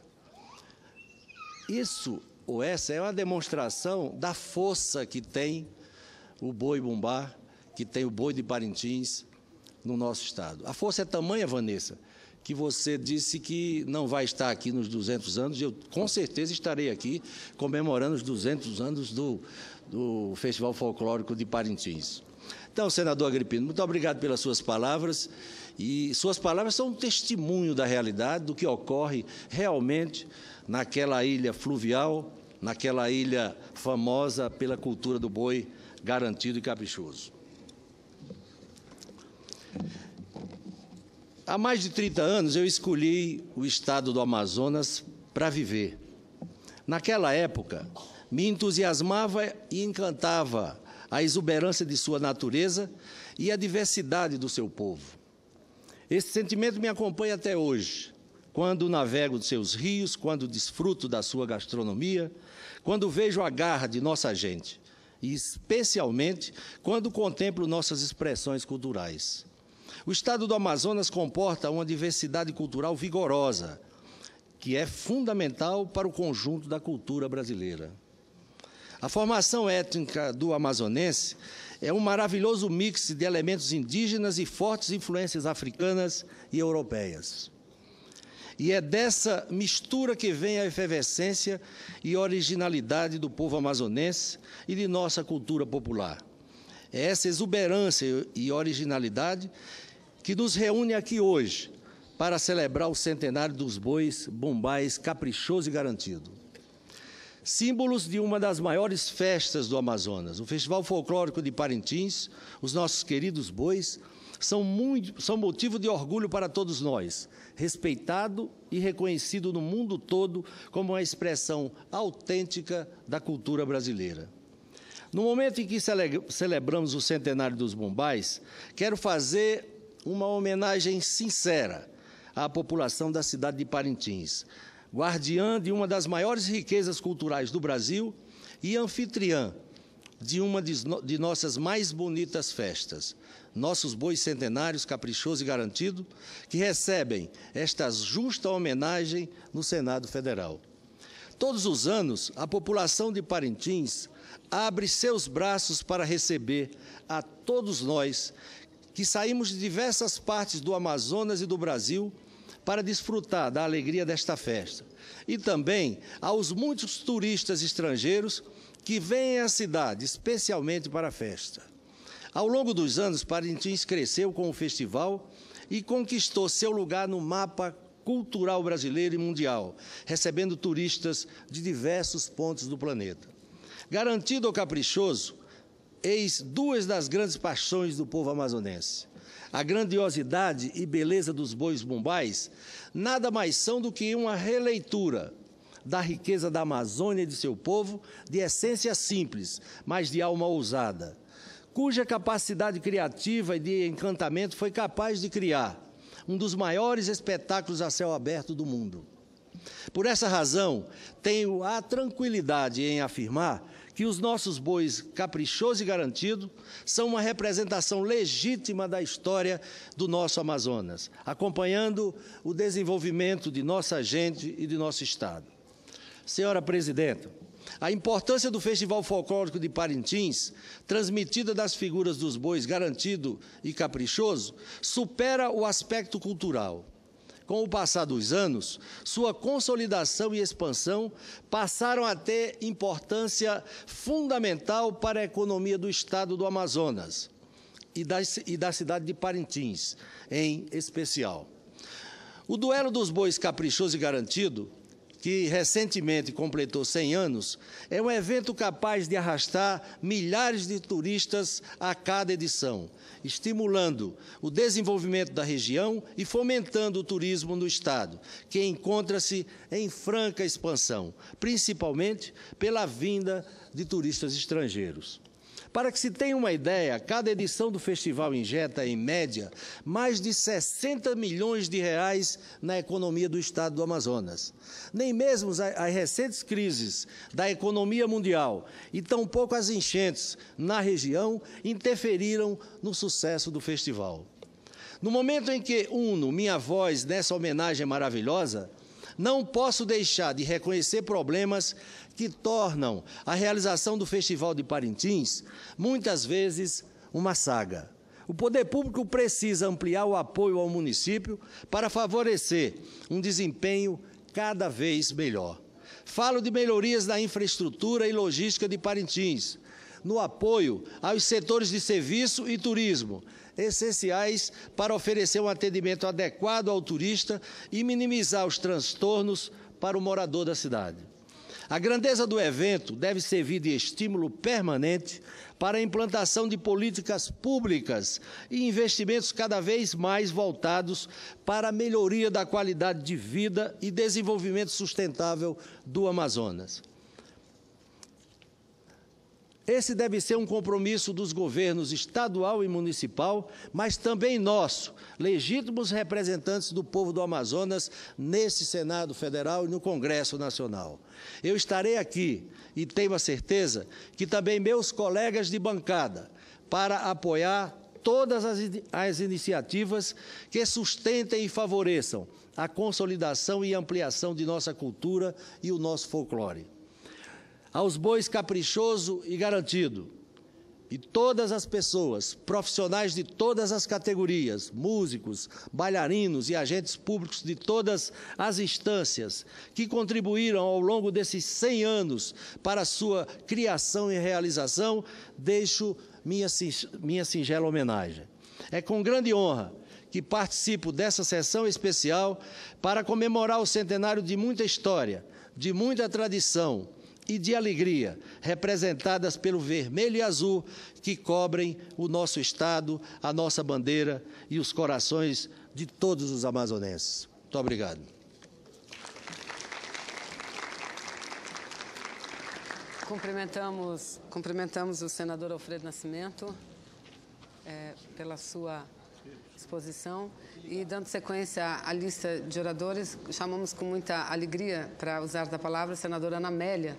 Essa é uma demonstração da força que tem o boi-bumbá, que tem o boi de Parintins no nosso estado. A força é tamanha, Vanessa, que você disse que não vai estar aqui nos 200 anos, e eu com certeza estarei aqui comemorando os 200 anos do Festival Folclórico de Parintins. Então, senador Agripino, muito obrigado pelas suas palavras, e suas palavras são um testemunho da realidade, do que ocorre realmente naquela ilha fluvial, naquela ilha famosa pela cultura do boi garantido e caprichoso. Há mais de 30 anos eu escolhi o estado do Amazonas para viver. Naquela época, me entusiasmava e encantava a exuberância de sua natureza e a diversidade do seu povo. Esse sentimento me acompanha até hoje, quando navego dos seus rios, quando desfruto da sua gastronomia, quando vejo a garra de nossa gente, e especialmente quando contemplo nossas expressões culturais. O estado do Amazonas comporta uma diversidade cultural vigorosa, que é fundamental para o conjunto da cultura brasileira. A formação étnica do amazonense é um maravilhoso mix de elementos indígenas e fortes influências africanas e europeias. E é dessa mistura que vem a efervescência e originalidade do povo amazonense e de nossa cultura popular. É essa exuberância e originalidade que nos reúne aqui hoje para celebrar o centenário dos bois bumbás caprichoso e garantido. Símbolos de uma das maiores festas do Amazonas, o Festival Folclórico de Parintins, os nossos queridos bois, são motivo de orgulho para todos nós, respeitado e reconhecido no mundo todo como uma expressão autêntica da cultura brasileira. No momento em que celebramos o centenário dos bumbás, quero fazer uma homenagem sincera à população da cidade de Parintins, guardiã de uma das maiores riquezas culturais do Brasil e anfitriã de uma de nossas mais bonitas festas, nossos bois centenários, caprichoso e garantido, que recebem esta justa homenagem no Senado Federal. Todos os anos, a população de Parintins abre seus braços para receber a todos nós que saímos de diversas partes do Amazonas e do Brasil para desfrutar da alegria desta festa. E também aos muitos turistas estrangeiros que vêm à cidade, especialmente para a festa. Ao longo dos anos, Parintins cresceu com o festival e conquistou seu lugar no mapa cultural brasileiro e mundial, recebendo turistas de diversos pontos do planeta. Garantido ou caprichoso, eis duas das grandes paixões do povo amazonense. A grandiosidade e beleza dos bois bumbás nada mais são do que uma releitura da riqueza da Amazônia e de seu povo, de essência simples, mas de alma ousada, cuja capacidade criativa e de encantamento foi capaz de criar um dos maiores espetáculos a céu aberto do mundo. Por essa razão, tenho a tranquilidade em afirmar que os nossos bois caprichoso e garantido são uma representação legítima da história do nosso Amazonas, acompanhando o desenvolvimento de nossa gente e de nosso Estado. Senhora Presidenta, A importância do Festival Folclórico de Parintins, transmitida das figuras dos bois Garantido e Caprichoso, supera o aspecto cultural. Com o passar dos anos, sua consolidação e expansão passaram a ter importância fundamental para a economia do estado do Amazonas e da cidade de Parintins, em especial. O Duelo dos Bois Caprichoso e Garantido, que recentemente completou 100 anos, é um evento capaz de arrastar milhares de turistas a cada edição, estimulando o desenvolvimento da região e fomentando o turismo no estado, que encontra-se em franca expansão, principalmente pela vinda de turistas estrangeiros. Para que se tenha uma ideia, cada edição do festival injeta, em média, mais de 60 milhões de reais na economia do estado do Amazonas. Nem mesmo as recentes crises da economia mundial e tampouco as enchentes na região interferiram no sucesso do festival. No momento em que uno minha voz nessa homenagem maravilhosa, não posso deixar de reconhecer problemas que tornam a realização do Festival de Parintins, muitas vezes, uma saga. O poder público precisa ampliar o apoio ao município para favorecer um desempenho cada vez melhor. Falo de melhorias na infraestrutura e logística de Parintins, no apoio aos setores de serviço e turismo, essenciais para oferecer um atendimento adequado ao turista e minimizar os transtornos para o morador da cidade. A grandeza do evento deve servir de estímulo permanente para a implantação de políticas públicas e investimentos cada vez mais voltados para a melhoria da qualidade de vida e desenvolvimento sustentável do Amazonas. Esse deve ser um compromisso dos governos estadual e municipal, mas também nosso, legítimos representantes do povo do Amazonas, nesse Senado Federal e no Congresso Nacional. Eu estarei aqui e tenho a certeza que também meus colegas de bancada, para apoiar todas as iniciativas que sustentem e favoreçam a consolidação e ampliação de nossa cultura e o nosso folclore. Aos bois Caprichoso e Garantido, e todas as pessoas, profissionais de todas as categorias, músicos, bailarinos e agentes públicos de todas as instâncias, que contribuíram ao longo desses 100 anos para a sua criação e realização, deixo minha singela homenagem. É com grande honra que participo dessa sessão especial para comemorar o centenário de muita história, de muita tradição, e de alegria, representadas pelo vermelho e azul que cobrem o nosso estado, a nossa bandeira e os corações de todos os amazonenses. Muito obrigado. Cumprimentamos o senador Alfredo Nascimento pela sua exposição e, dando sequência à lista de oradores, chamamos com muita alegria, para usar da palavra, a senadora Ana Amélia,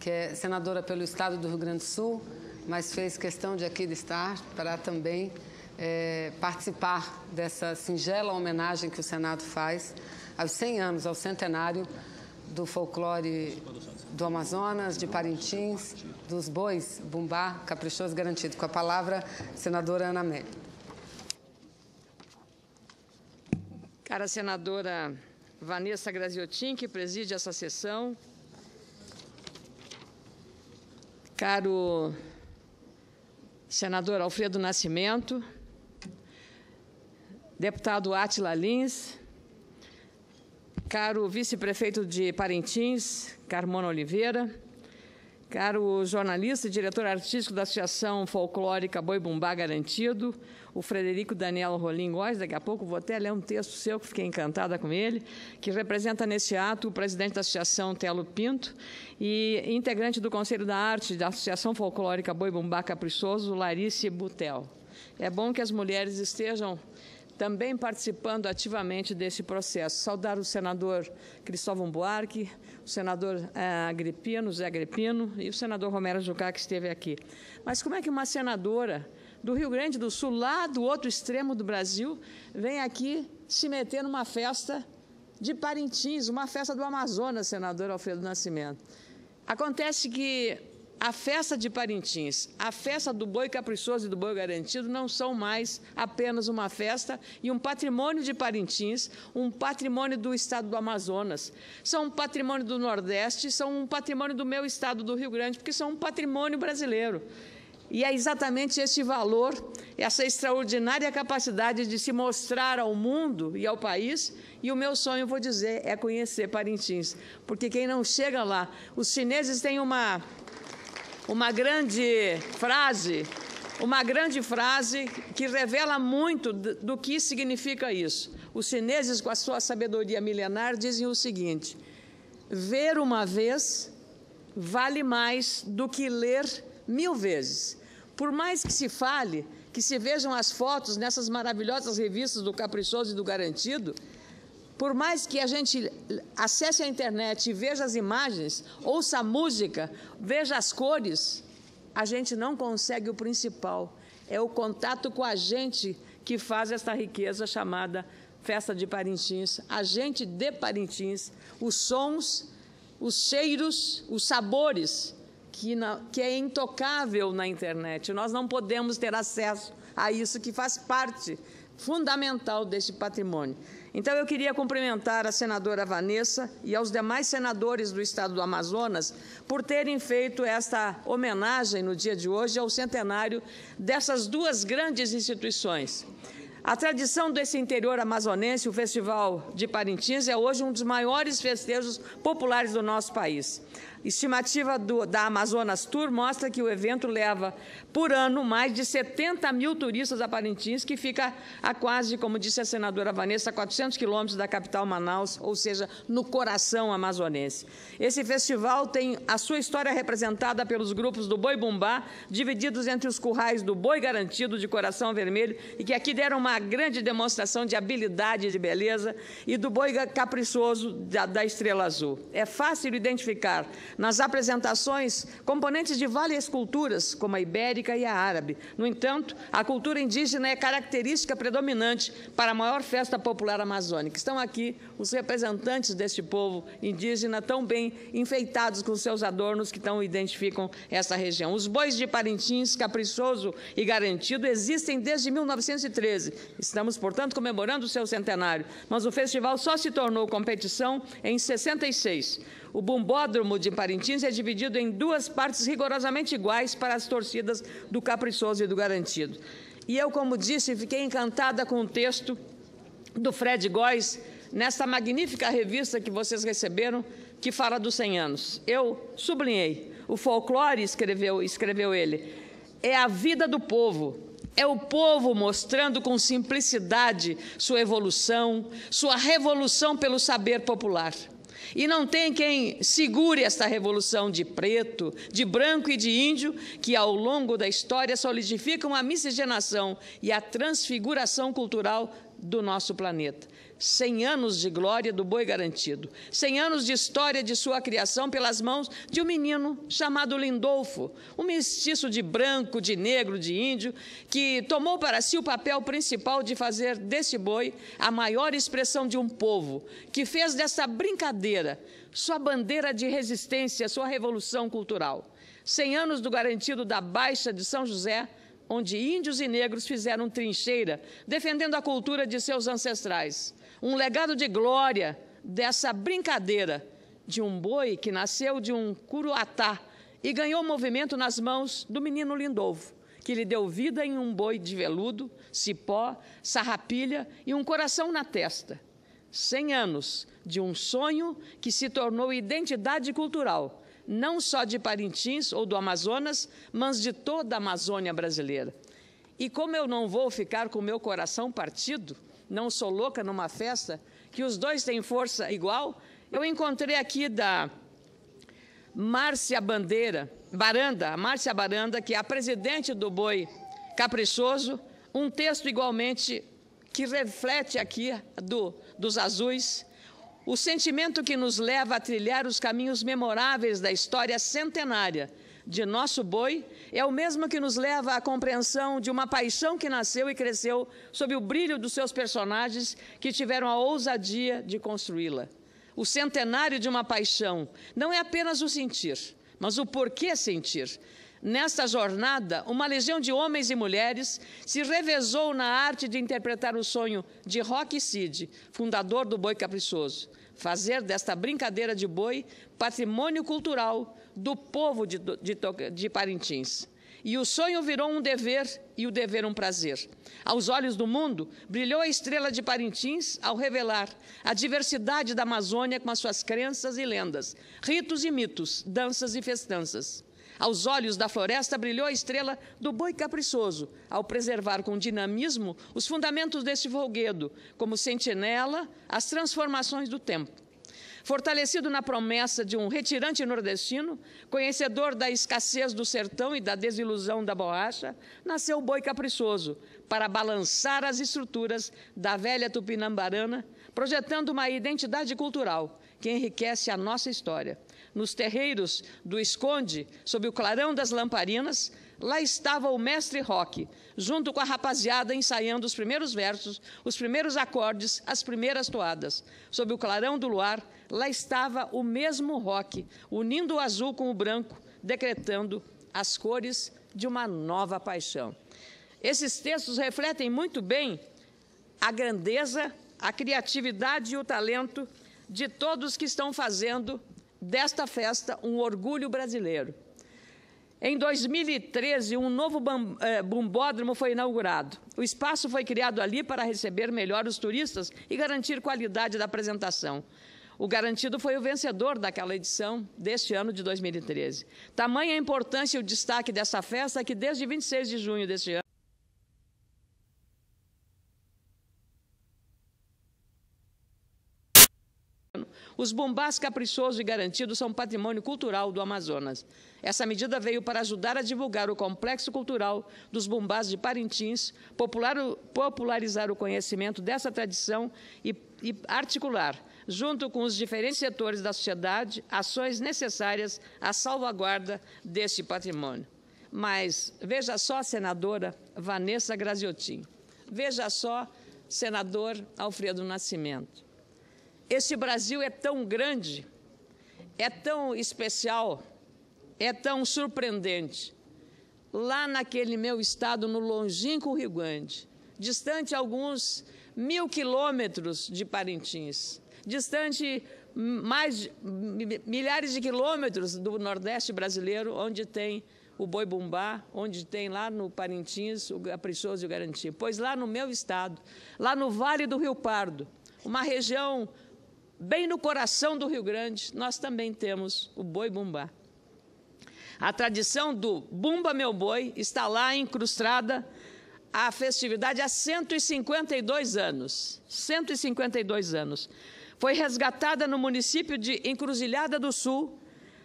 que é senadora pelo estado do Rio Grande do Sul, mas fez questão de aqui estar para também participar dessa singela homenagem que o Senado faz aos 100 anos, ao centenário do folclore do Amazonas, de Parintins, dos bois Bumbá, Caprichoso, Garantido. Com a palavra, senadora Ana Amélia. Cara senadora Vanessa Graziotin, que preside essa sessão. Caro senador Alfredo Nascimento, deputado Átila Lins, caro vice-prefeito de Parintins, Carmona Oliveira, caro jornalista e diretor artístico da Associação Folclórica Boi Bumbá Garantido, o Frederico Daniel Rolim Góes, daqui a pouco vou até ler um texto seu, que fiquei encantada com ele, que representa nesse ato o presidente da Associação Telo Pinto e integrante do Conselho da Arte da Associação Folclórica Boi Bumbá Caprichoso, Larice Butel. É bom que as mulheres estejam também participando ativamente desse processo. Saudar o senador Cristóvão Buarque, o senador Zé Agripino e o senador Romero Jucá, que esteve aqui. Mas como é que uma senadora do Rio Grande do Sul, lá do outro extremo do Brasil, vem aqui se meter numa festa de Parintins, uma festa do Amazonas, senador Alfredo Nascimento? Acontece que a festa de Parintins, a festa do boi caprichoso e do boi garantido não são mais apenas uma festa e um patrimônio de Parintins, um patrimônio do estado do Amazonas. São um patrimônio do Nordeste, são um patrimônio do meu estado do Rio Grande, porque são um patrimônio brasileiro. E é exatamente esse valor, essa extraordinária capacidade de se mostrar ao mundo e ao país, e o meu sonho, vou dizer, é conhecer Parintins, porque quem não chega lá, os chineses têm uma grande frase que revela muito do que significa isso. Os chineses, com a sua sabedoria milenar, dizem o seguinte: ver uma vez vale mais do que ler 1000 vezes. Por mais que se fale, que se vejam as fotos nessas maravilhosas revistas do Caprichoso e do Garantido, por mais que a gente acesse a internet e veja as imagens, ouça a música, veja as cores, a gente não consegue o principal. É o contato com a gente que faz esta riqueza chamada Festa de Parintins, a gente de Parintins, os sons, os cheiros, os sabores, que é intocável na internet. Nós não podemos ter acesso a isso, que faz parte fundamental deste patrimônio. Então, eu queria cumprimentar a senadora Vanessa e aos demais senadores do estado do Amazonas por terem feito esta homenagem no dia de hoje ao centenário dessas duas grandes instituições. A tradição desse interior amazonense, o Festival de Parintins, é hoje um dos maiores festejos populares do nosso país. Estimativa da Amazonas Tour mostra que o evento leva, por ano, mais de 70 mil turistas a Parintins, que fica a quase, como disse a senadora Vanessa, 400 quilômetros da capital Manaus, ou seja, no coração amazonense. Esse festival tem a sua história representada pelos grupos do Boi Bumbá, divididos entre os currais do Boi Garantido, de Coração Vermelho, e que aqui deram uma grande demonstração de habilidade e de beleza, e do Boi Caprichoso, da Estrela Azul. É fácil identificar nas apresentações componentes de várias culturas, como a ibérica e a árabe. No entanto, a cultura indígena é característica predominante para a maior festa popular amazônica. Estão aqui os representantes deste povo indígena, tão bem enfeitados com seus adornos que tão identificam essa região. Os bois de Parintins, Caprichoso e Garantido, existem desde 1913. Estamos, portanto, comemorando o seu centenário, mas o festival só se tornou competição em 66. O bumbódromo de Parintins é dividido em duas partes rigorosamente iguais para as torcidas do Caprichoso e do Garantido. E eu, como disse, fiquei encantada com o texto do Fred Góes, nessa magnífica revista que vocês receberam, que fala dos 100 anos. Eu sublinhei, o folclore, escreveu ele, é a vida do povo. É o povo mostrando com simplicidade sua evolução, sua revolução pelo saber popular. E não tem quem segure esta revolução de preto, de branco e de índio, que ao longo da história solidificam a miscigenação e a transfiguração cultural do nosso planeta. 100 anos de glória do Boi Garantido, 100 anos de história de sua criação pelas mãos de um menino chamado Lindolfo, um mestiço de branco, de negro, de índio, que tomou para si o papel principal de fazer desse boi a maior expressão de um povo, que fez dessa brincadeira sua bandeira de resistência, sua revolução cultural. 100 anos do Garantido da Baixa de São José, onde índios e negros fizeram trincheira, defendendo a cultura de seus ancestrais. Um legado de glória dessa brincadeira de um boi que nasceu de um curuatá e ganhou movimento nas mãos do menino Lindolfo, que lhe deu vida em um boi de veludo, cipó, sarrapilha e um coração na testa. 100 anos de um sonho que se tornou identidade cultural, não só de Parintins ou do Amazonas, mas de toda a Amazônia brasileira. E como eu não vou ficar com o meu coração partido, não sou louca numa festa, que os dois têm força igual, eu encontrei aqui da Márcia Baranda, que é a presidente do Boi Caprichoso, um texto igualmente que reflete aqui dos azuis, o sentimento que nos leva a trilhar os caminhos memoráveis da história centenária de nosso boi é o mesmo que nos leva à compreensão de uma paixão que nasceu e cresceu sob o brilho dos seus personagens que tiveram a ousadia de construí-la. o centenário de uma paixão, não é apenas o sentir, mas o porquê sentir. Nesta jornada, uma legião de homens e mulheres se revezou na arte de interpretar o sonho de Roque Cid, fundador do Boi Caprichoso, fazer desta brincadeira de boi patrimônio cultural do povo de Parintins. E o sonho virou um dever e o dever um prazer. Aos olhos do mundo, brilhou a estrela de Parintins ao revelar a diversidade da Amazônia com as suas crenças e lendas, ritos e mitos, danças e festanças. Aos olhos da floresta, brilhou a estrela do Boi Caprichoso, ao preservar com dinamismo os fundamentos deste folguedo, como sentinela as transformações do tempo. Fortalecido na promessa de um retirante nordestino, conhecedor da escassez do sertão e da desilusão da borracha, nasceu o Boi Caprichoso, para balançar as estruturas da velha Tupinambarana, projetando uma identidade cultural que enriquece a nossa história. Nos terreiros do Esconde, sob o clarão das lamparinas, lá estava o mestre Roque, junto com a rapaziada ensaiando os primeiros versos, os primeiros acordes, as primeiras toadas. Sob o clarão do luar, lá estava o mesmo Roque, unindo o azul com o branco, decretando as cores de uma nova paixão. Esses textos refletem muito bem a grandeza, a criatividade e o talento de todos que estão fazendo desta festa um orgulho brasileiro. Em 2013, um novo bumbódromo foi inaugurado. O espaço foi criado ali para receber melhor os turistas e garantir qualidade da apresentação. O garantido foi o vencedor daquela edição deste ano de 2013. Tamanha a importância e o destaque dessa festa que desde 26 de junho deste ano, os bumbás caprichosos e garantidos são patrimônio cultural do Amazonas. Essa medida veio para ajudar a divulgar o complexo cultural dos bumbás de Parintins, popularizar o conhecimento dessa tradição e articular, junto com os diferentes setores da sociedade, ações necessárias à salvaguarda deste patrimônio. Mas veja só, senadora Vanessa Graziotin, veja só, senador Alfredo Nascimento. Este Brasil é tão grande, é tão especial, é tão surpreendente. Lá naquele meu estado, no longínquo Rio Grande, distante alguns 1000 quilômetros de Parintins, distante milhares de quilômetros do Nordeste brasileiro, onde tem o boi bumbá, onde tem lá no Parintins o caprichoso e o garantido. Pois lá no meu estado, lá no Vale do Rio Pardo, uma região bem no coração do Rio Grande, nós também temos o boi bumbá. A tradição do Bumba Meu Boi está lá incrustada a festividade há 152 anos. 152 anos. Foi resgatada no município de Encruzilhada do Sul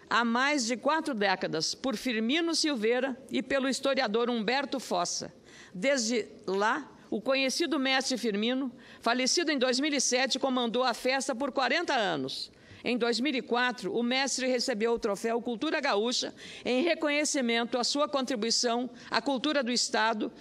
há mais de 4 décadas por Firmino Silveira e pelo historiador Humberto Fossa. Desde lá, o conhecido mestre Firmino, falecido em 2007, comandou a festa por 40 anos. Em 2004, o mestre recebeu o troféu Cultura Gaúcha em reconhecimento à sua contribuição à cultura do Estado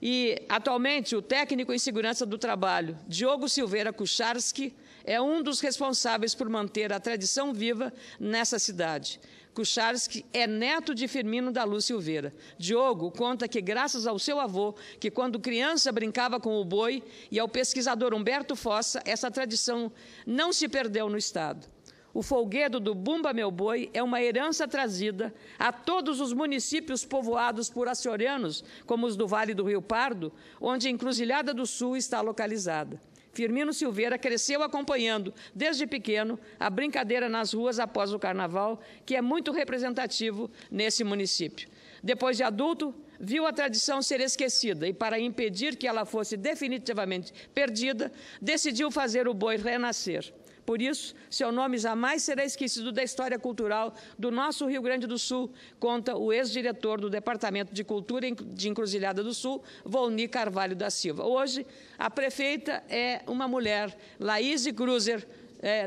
e, atualmente, o técnico em segurança do trabalho, Diogo Silveira Kucharski, é um dos responsáveis por manter a tradição viva nessa cidade. Kucharski é neto de Firmino da Luz Silveira. Diogo conta que, graças ao seu avô, que quando criança brincava com o boi, e ao pesquisador Humberto Fossa, essa tradição não se perdeu no Estado. O folguedo do Bumba Meu Boi é uma herança trazida a todos os municípios povoados por açorianos, como os do Vale do Rio Pardo, onde a Encruzilhada do Sul está localizada. Firmino Silveira cresceu acompanhando, desde pequeno, a brincadeira nas ruas após o Carnaval, que é muito representativo nesse município. Depois de adulto, viu a tradição ser esquecida e, para impedir que ela fosse definitivamente perdida, decidiu fazer o boi renascer. Por isso, seu nome jamais será esquecido da história cultural do nosso Rio Grande do Sul, conta o ex-diretor do Departamento de Cultura de Encruzilhada do Sul, Volni Carvalho da Silva. Hoje, a prefeita é uma mulher, Laís Cruzer,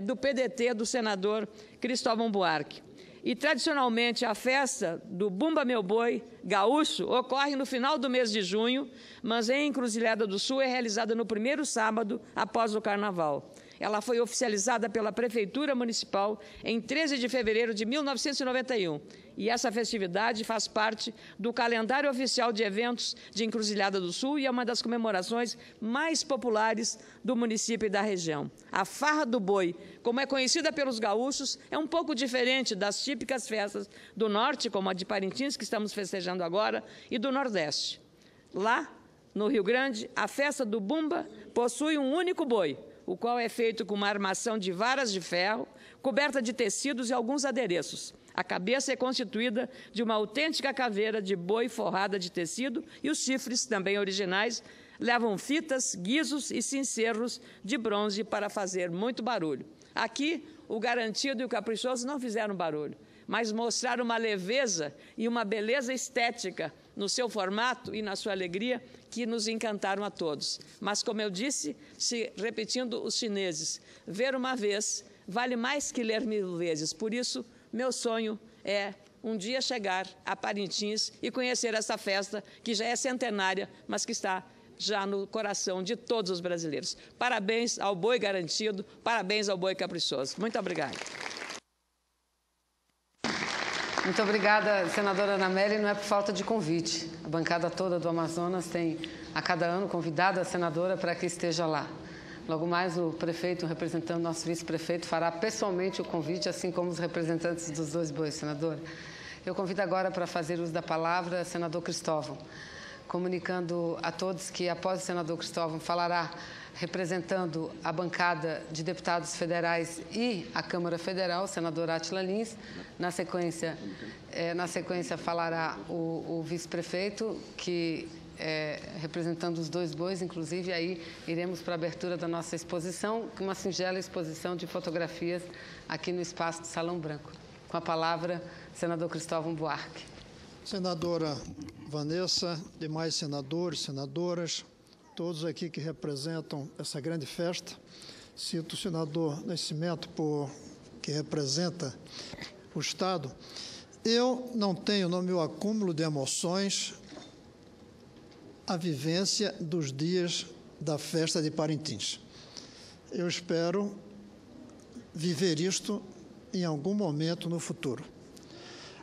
do PDT do senador Cristóvão Buarque. E, tradicionalmente, a festa do Bumba Meu Boi gaúcho ocorre no final do mês de junho, mas em Encruzilhada do Sul é realizada no primeiro sábado após o Carnaval. Ela foi oficializada pela Prefeitura Municipal em 13 de fevereiro de 1991. E essa festividade faz parte do calendário oficial de eventos de Encruzilhada do Sul e é uma das comemorações mais populares do município e da região. A Farra do Boi, como é conhecida pelos gaúchos, é um pouco diferente das típicas festas do Norte, como a de Parintins, que estamos festejando agora, e do Nordeste. Lá, no Rio Grande, a festa do Bumba possui um único boi, o qual é feito com uma armação de varas de ferro, coberta de tecidos e alguns adereços. A cabeça é constituída de uma autêntica caveira de boi forrada de tecido e os chifres, também originais, levam fitas, guizos e cincerros de bronze para fazer muito barulho. Aqui, o Garantido e o Caprichoso não fizeram barulho, mas mostraram uma leveza e uma beleza estética no seu formato e na sua alegria que nos encantaram a todos. Mas, como eu disse, repetindo os chineses, ver uma vez vale mais que ler 1000 vezes. Por isso, meu sonho é um dia chegar a Parintins e conhecer essa festa que já é centenária, mas que está já no coração de todos os brasileiros. Parabéns ao Boi Garantido, parabéns ao Boi Caprichoso. Muito obrigada. Muito obrigada, senadora Ana Amélia, e não é por falta de convite. A bancada toda do Amazonas tem, a cada ano, convidado a senadora para que esteja lá. Logo mais, o prefeito, representando nosso vice-prefeito, fará pessoalmente o convite, assim como os representantes dos dois bois, senadora. Eu convido agora para fazer uso da palavra o senador Cristóvão, comunicando a todos que, após o senador Cristóvão, falará representando a bancada de deputados federais e a Câmara Federal, o senador Átila Lins. Na sequência falará o vice-prefeito, que representando os dois bois, inclusive, aí iremos para a abertura da nossa exposição, uma singela exposição de fotografias aqui no espaço do Salão Branco. Com a palavra, senador Cristóvão Buarque. Senadora Vanessa, demais senadores, senadoras, todos aqui que representam essa grande festa. Cito o senador Nascimento, que representa o Estado. Eu não tenho no meu acúmulo de emoções a vivência dos dias da festa de Parintins. Eu espero viver isto em algum momento no futuro.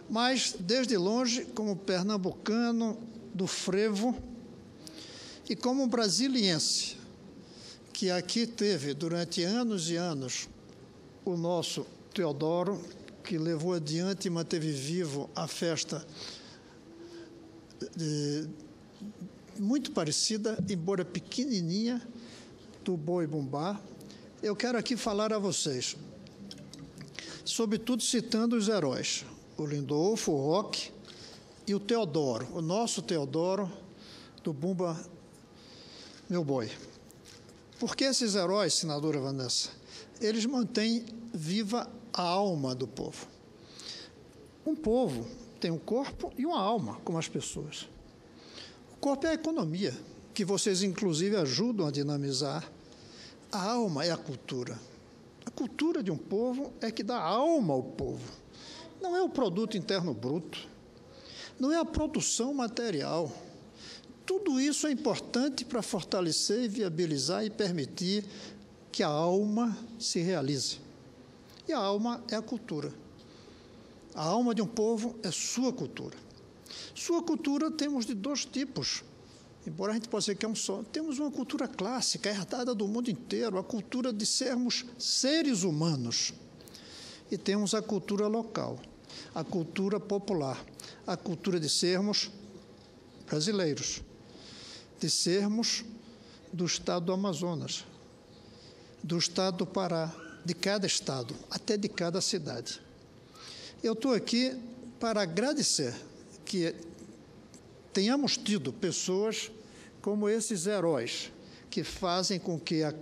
Mas, desde longe, como pernambucano do frevo e como brasiliense, que aqui teve durante anos e anos o nosso Teodoro, que levou adiante e manteve vivo a festa muito parecida, embora pequenininha, do Boi Bumbá. Eu quero aqui falar a vocês, sobretudo citando os heróis, o Lindolfo, o Roque e o Teodoro, o nosso Teodoro do Bumba Meu Boi. Porque esses heróis, senadora Vanessa, eles mantêm viva a alma do povo. Um povo tem um corpo e uma alma, como as pessoas. O corpo é a economia, que vocês, inclusive, ajudam a dinamizar. A alma é a cultura. A cultura de um povo é que dá alma ao povo. Não é o produto interno bruto, não é a produção material. Tudo isso é importante para fortalecer e viabilizar e permitir que a alma se realize. E a alma é a cultura. A alma de um povo é sua cultura. Sua cultura temos de dois tipos, embora a gente possa dizer que é um só. Temos uma cultura clássica, herdada do mundo inteiro, a cultura de sermos seres humanos. E temos a cultura local, a cultura popular, a cultura de sermos brasileiros, de sermos do estado do Amazonas, do estado do Pará, de cada estado, até de cada cidade. Eu estou aqui para agradecer que tenhamos tido pessoas como esses heróis, que fazem com que a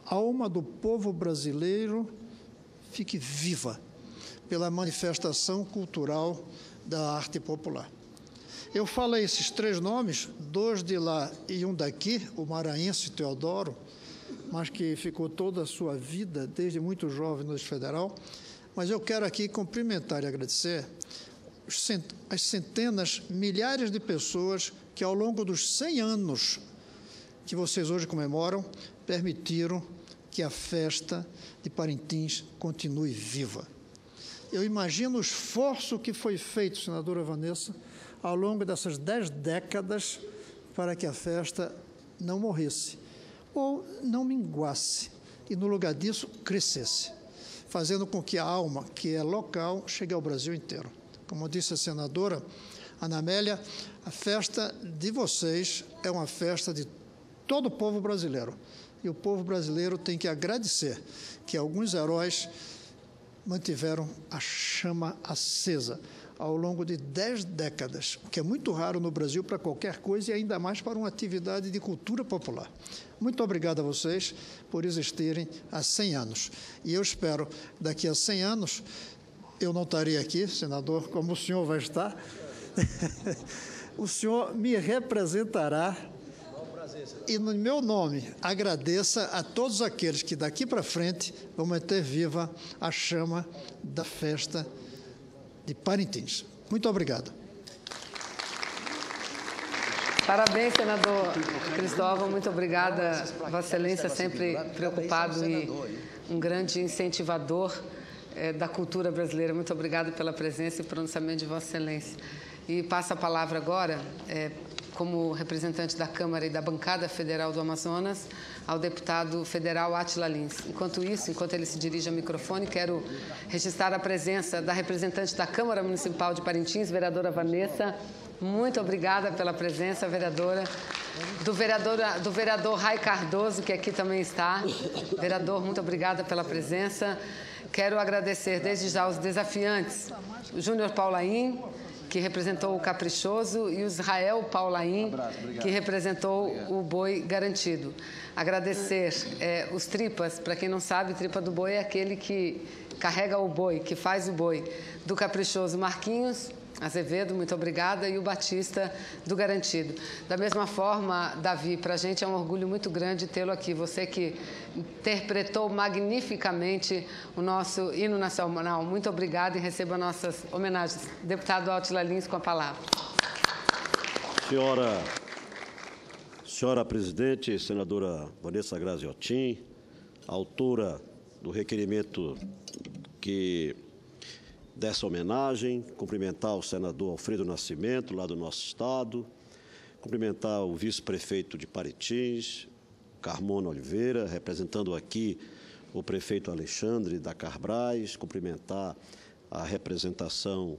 alma do povo brasileiro fique viva pela manifestação cultural da arte popular. Eu falei esses três nomes, dois de lá e um daqui, o maranhense Teodoro, mas que ficou toda a sua vida, desde muito jovem, no Federal. Mas eu quero aqui cumprimentar e agradecer as centenas, milhares de pessoas que, ao longo dos 100 anos que vocês hoje comemoram, permitiram que a festa de Parintins continue viva. Eu imagino o esforço que foi feito, senadora Vanessa, ao longo dessas 10 décadas para que a festa não morresse ou não minguasse e, no lugar disso, crescesse, fazendo com que a alma, que é local, chegue ao Brasil inteiro. Como disse a senadora Ana Amélia, a festa de vocês é uma festa de todo o povo brasileiro. E o povo brasileiro tem que agradecer que alguns heróis mantiveram a chama acesa ao longo de 10 décadas, o que é muito raro no Brasil para qualquer coisa e ainda mais para uma atividade de cultura popular. Muito obrigado a vocês por existirem há 100 anos. E eu espero, daqui a 100 anos, eu não estarei aqui, senador, como o senhor vai estar, o senhor me representará e, no meu nome, agradeça a todos aqueles que daqui para frente vão manter viva a chama da festa de Parintins. Muito obrigado. Parabéns, senador Cristóvão. Muito obrigada. Vossa Excelência sempre preocupado e um grande incentivador da cultura brasileira. Muito obrigada pela presença e pronunciamento de Vossa Excelência. E passo a palavra agora, como representante da Câmara e da Bancada Federal do Amazonas, ao deputado federal Átila Lins. Enquanto isso, enquanto ele se dirige ao microfone, quero registrar a presença da representante da Câmara Municipal de Parintins, vereadora Vanessa. Muito obrigada pela presença, vereadora. Do vereador Rai Cardoso, que aqui também está. Vereador, muito obrigada pela presença. Quero agradecer desde já aos desafiantes, o Júnior Paulaim, que representou o Caprichoso, e o Israel Paulaim, que representou o Boi Garantido. Agradecer os tripas. Para quem não sabe, tripa do boi é aquele que carrega o boi, que faz o boi. Do Caprichoso, Marquinhos Azevedo, muito obrigada, e o Batista do Garantido. Da mesma forma, Davi, para a gente é um orgulho muito grande tê-lo aqui. Você que interpretou magnificamente o nosso hino nacional. Muito obrigada e receba nossas homenagens. Deputado Átila Lins, com a palavra. Senhora presidente, senadora Vanessa Graziotin, autora do requerimento dessa homenagem, cumprimentar o senador Alfredo Nascimento, lá do nosso estado, cumprimentar o vice-prefeito de Parintins, Carmona Oliveira, representando aqui o prefeito Alexandre da Carbrais, cumprimentar a representação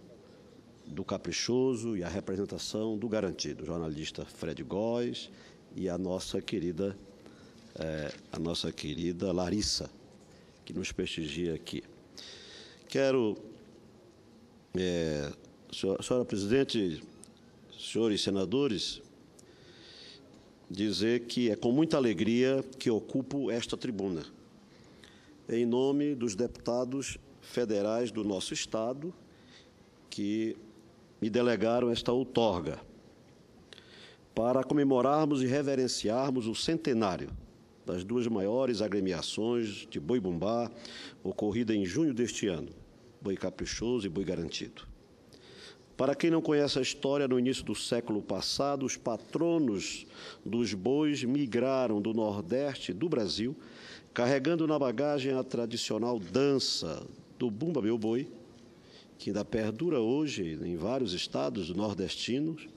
do Caprichoso e a representação do Garantido, o jornalista Fred Góes e a nossa querida Larissa, que nos prestigia aqui. Quero, senhora presidente, senhores senadores, dizer que é com muita alegria que ocupo esta tribuna, em nome dos deputados federais do nosso estado, que me delegaram esta outorga, para comemorarmos e reverenciarmos o centenário das duas maiores agremiações de boi-bumbá, ocorrida em junho deste ano, Boi Caprichoso e Boi Garantido. Para quem não conhece a história, no início do século passado, os patronos dos bois migraram do Nordeste do Brasil, carregando na bagagem a tradicional dança do Bumba Meu Boi, que ainda perdura hoje em vários estados nordestinos,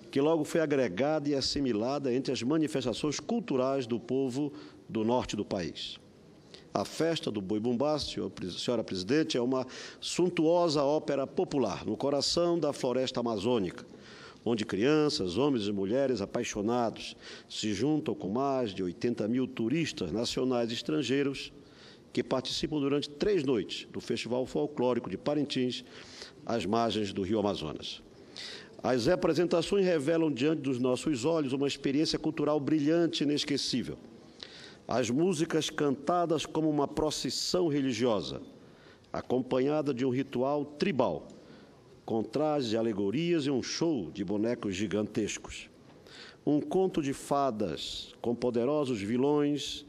que logo foi agregada e assimilada entre as manifestações culturais do povo do norte do país. A festa do Boi-bumbá, senhora presidente, é uma suntuosa ópera popular no coração da floresta amazônica, onde crianças, homens e mulheres apaixonados se juntam com mais de 80 mil turistas nacionais e estrangeiros que participam durante 3 noites do Festival Folclórico de Parintins, às margens do Rio Amazonas. As representações revelam diante dos nossos olhos uma experiência cultural brilhante e inesquecível. As músicas cantadas como uma procissão religiosa, acompanhada de um ritual tribal, com trajes de alegorias e um show de bonecos gigantescos. Um conto de fadas com poderosos vilões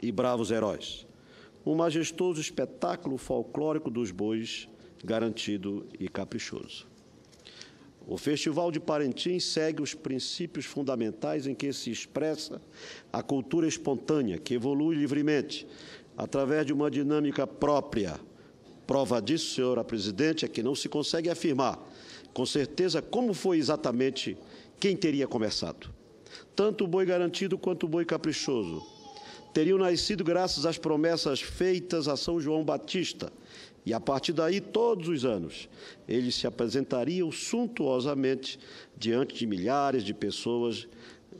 e bravos heróis. Um majestoso espetáculo folclórico dos bois, Garantido e Caprichoso. O Festival de Parintins segue os princípios fundamentais em que se expressa a cultura espontânea, que evolui livremente, através de uma dinâmica própria. Prova disso, senhora presidente, é que não se consegue afirmar, com certeza, como foi exatamente quem teria começado. Tanto o Boi Garantido quanto o Boi Caprichoso teriam nascido graças às promessas feitas a São João Batista, e, a partir daí, todos os anos, eles se apresentariam suntuosamente diante de milhares de pessoas,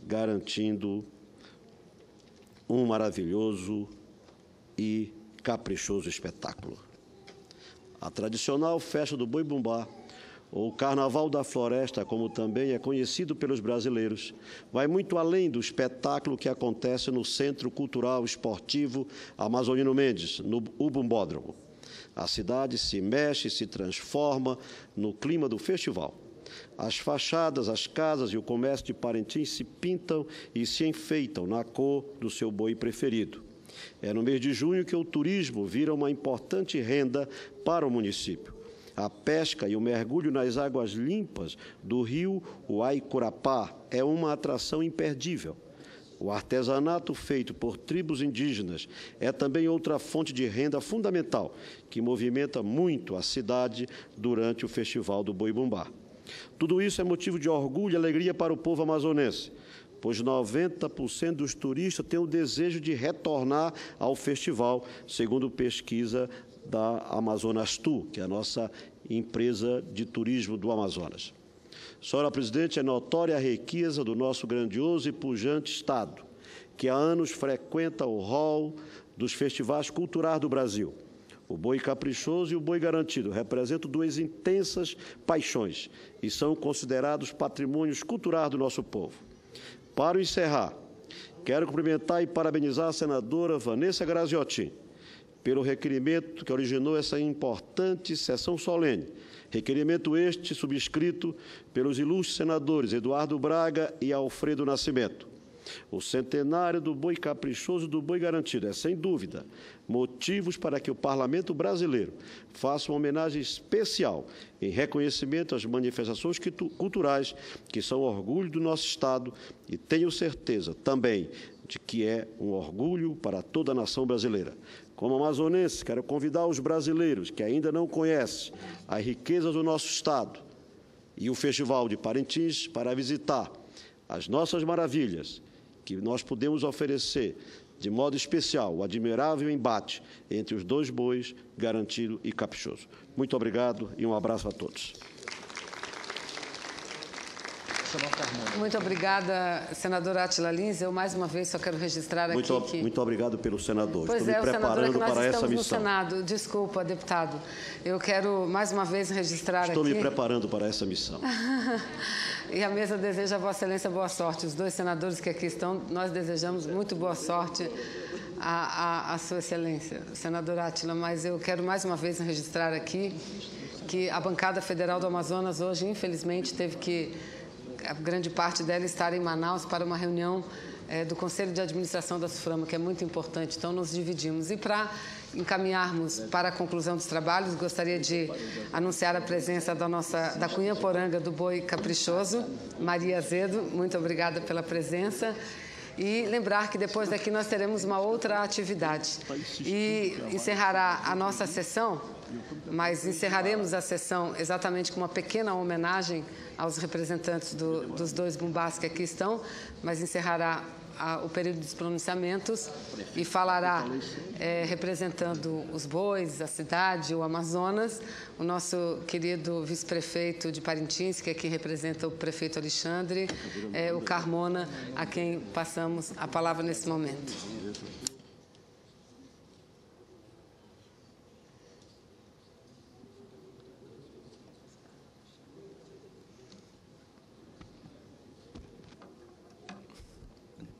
garantindo um maravilhoso e caprichoso espetáculo. A tradicional festa do Boi Bumbá, ou Carnaval da Floresta, como também é conhecido pelos brasileiros, vai muito além do espetáculo que acontece no Centro Cultural Esportivo Amazonino Mendes, no Ubumbódromo. A cidade se mexe e se transforma no clima do festival. As fachadas, as casas e o comércio de Parintins se pintam e se enfeitam na cor do seu boi preferido. É no mês de junho que o turismo vira uma importante renda para o município. A pesca e o mergulho nas águas limpas do rio Uaicurapá é uma atração imperdível. O artesanato feito por tribos indígenas é também outra fonte de renda fundamental, que movimenta muito a cidade durante o Festival do Boi Bumbá. Tudo isso é motivo de orgulho e alegria para o povo amazonense, pois 90% dos turistas têm o desejo de retornar ao festival, segundo pesquisa da Amazonas Tour, que é a nossa empresa de turismo do Amazonas. Senhora presidente, é notória a riqueza do nosso grandioso e pujante Estado, que há anos frequenta o hall dos festivais culturais do Brasil. O Boi Caprichoso e o Boi Garantido representam duas intensas paixões e são considerados patrimônios culturais do nosso povo. Para encerrar, quero cumprimentar e parabenizar a senadora Vanessa Graziotin pelo requerimento que originou essa importante sessão solene. Requerimento este subscrito pelos ilustres senadores Eduardo Braga e Alfredo Nascimento. O centenário do Boi Caprichoso e do Boi Garantido é, sem dúvida, motivos para que o Parlamento brasileiro faça uma homenagem especial em reconhecimento às manifestações culturais que são orgulho do nosso Estado e tenho certeza também de que é um orgulho para toda a nação brasileira. Como amazonense, quero convidar os brasileiros que ainda não conhecem as riquezas do nosso Estado e o Festival de Parintins para visitar as nossas maravilhas que nós podemos oferecer, de modo especial, o admirável embate entre os dois bois, Garantido e Caprichoso. Muito obrigado e um abraço a todos. Muito obrigada, senadora Átila Lins. Eu, mais uma vez, só quero registrar aqui que... Muito obrigado pelo senador. Pois Estou me preparando para essa missão. No Senado. Desculpa, deputado. Eu quero, mais uma vez, registrar Estou me preparando para essa missão. E a mesa deseja a Vossa Excelência boa sorte. Os dois senadores que aqui estão, nós desejamos muito boa sorte à Sua Excelência, senadora Átila. Mas eu quero, mais uma vez, registrar aqui que a bancada federal do Amazonas hoje, infelizmente, teve que... a grande parte dela estar em Manaus para uma reunião do Conselho de Administração da SUFRAMA, que é muito importante. Então, nos dividimos. E para encaminharmos para a conclusão dos trabalhos, gostaria de anunciar a presença da Cunha Poranga do Boi Caprichoso, Maria Azedo. Muito obrigada pela presença. E lembrar que depois daqui nós teremos uma outra atividade. E encerrará a nossa sessão, mas encerraremos a sessão exatamente com uma pequena homenagem aos representantes dos dois bumbás que aqui estão, mas encerrará o período dos pronunciamentos e falará, representando os bois, a cidade, o Amazonas, o nosso querido vice-prefeito de Parintins, que aqui representa o prefeito Alexandre, o Carmona, a quem passamos a palavra nesse momento.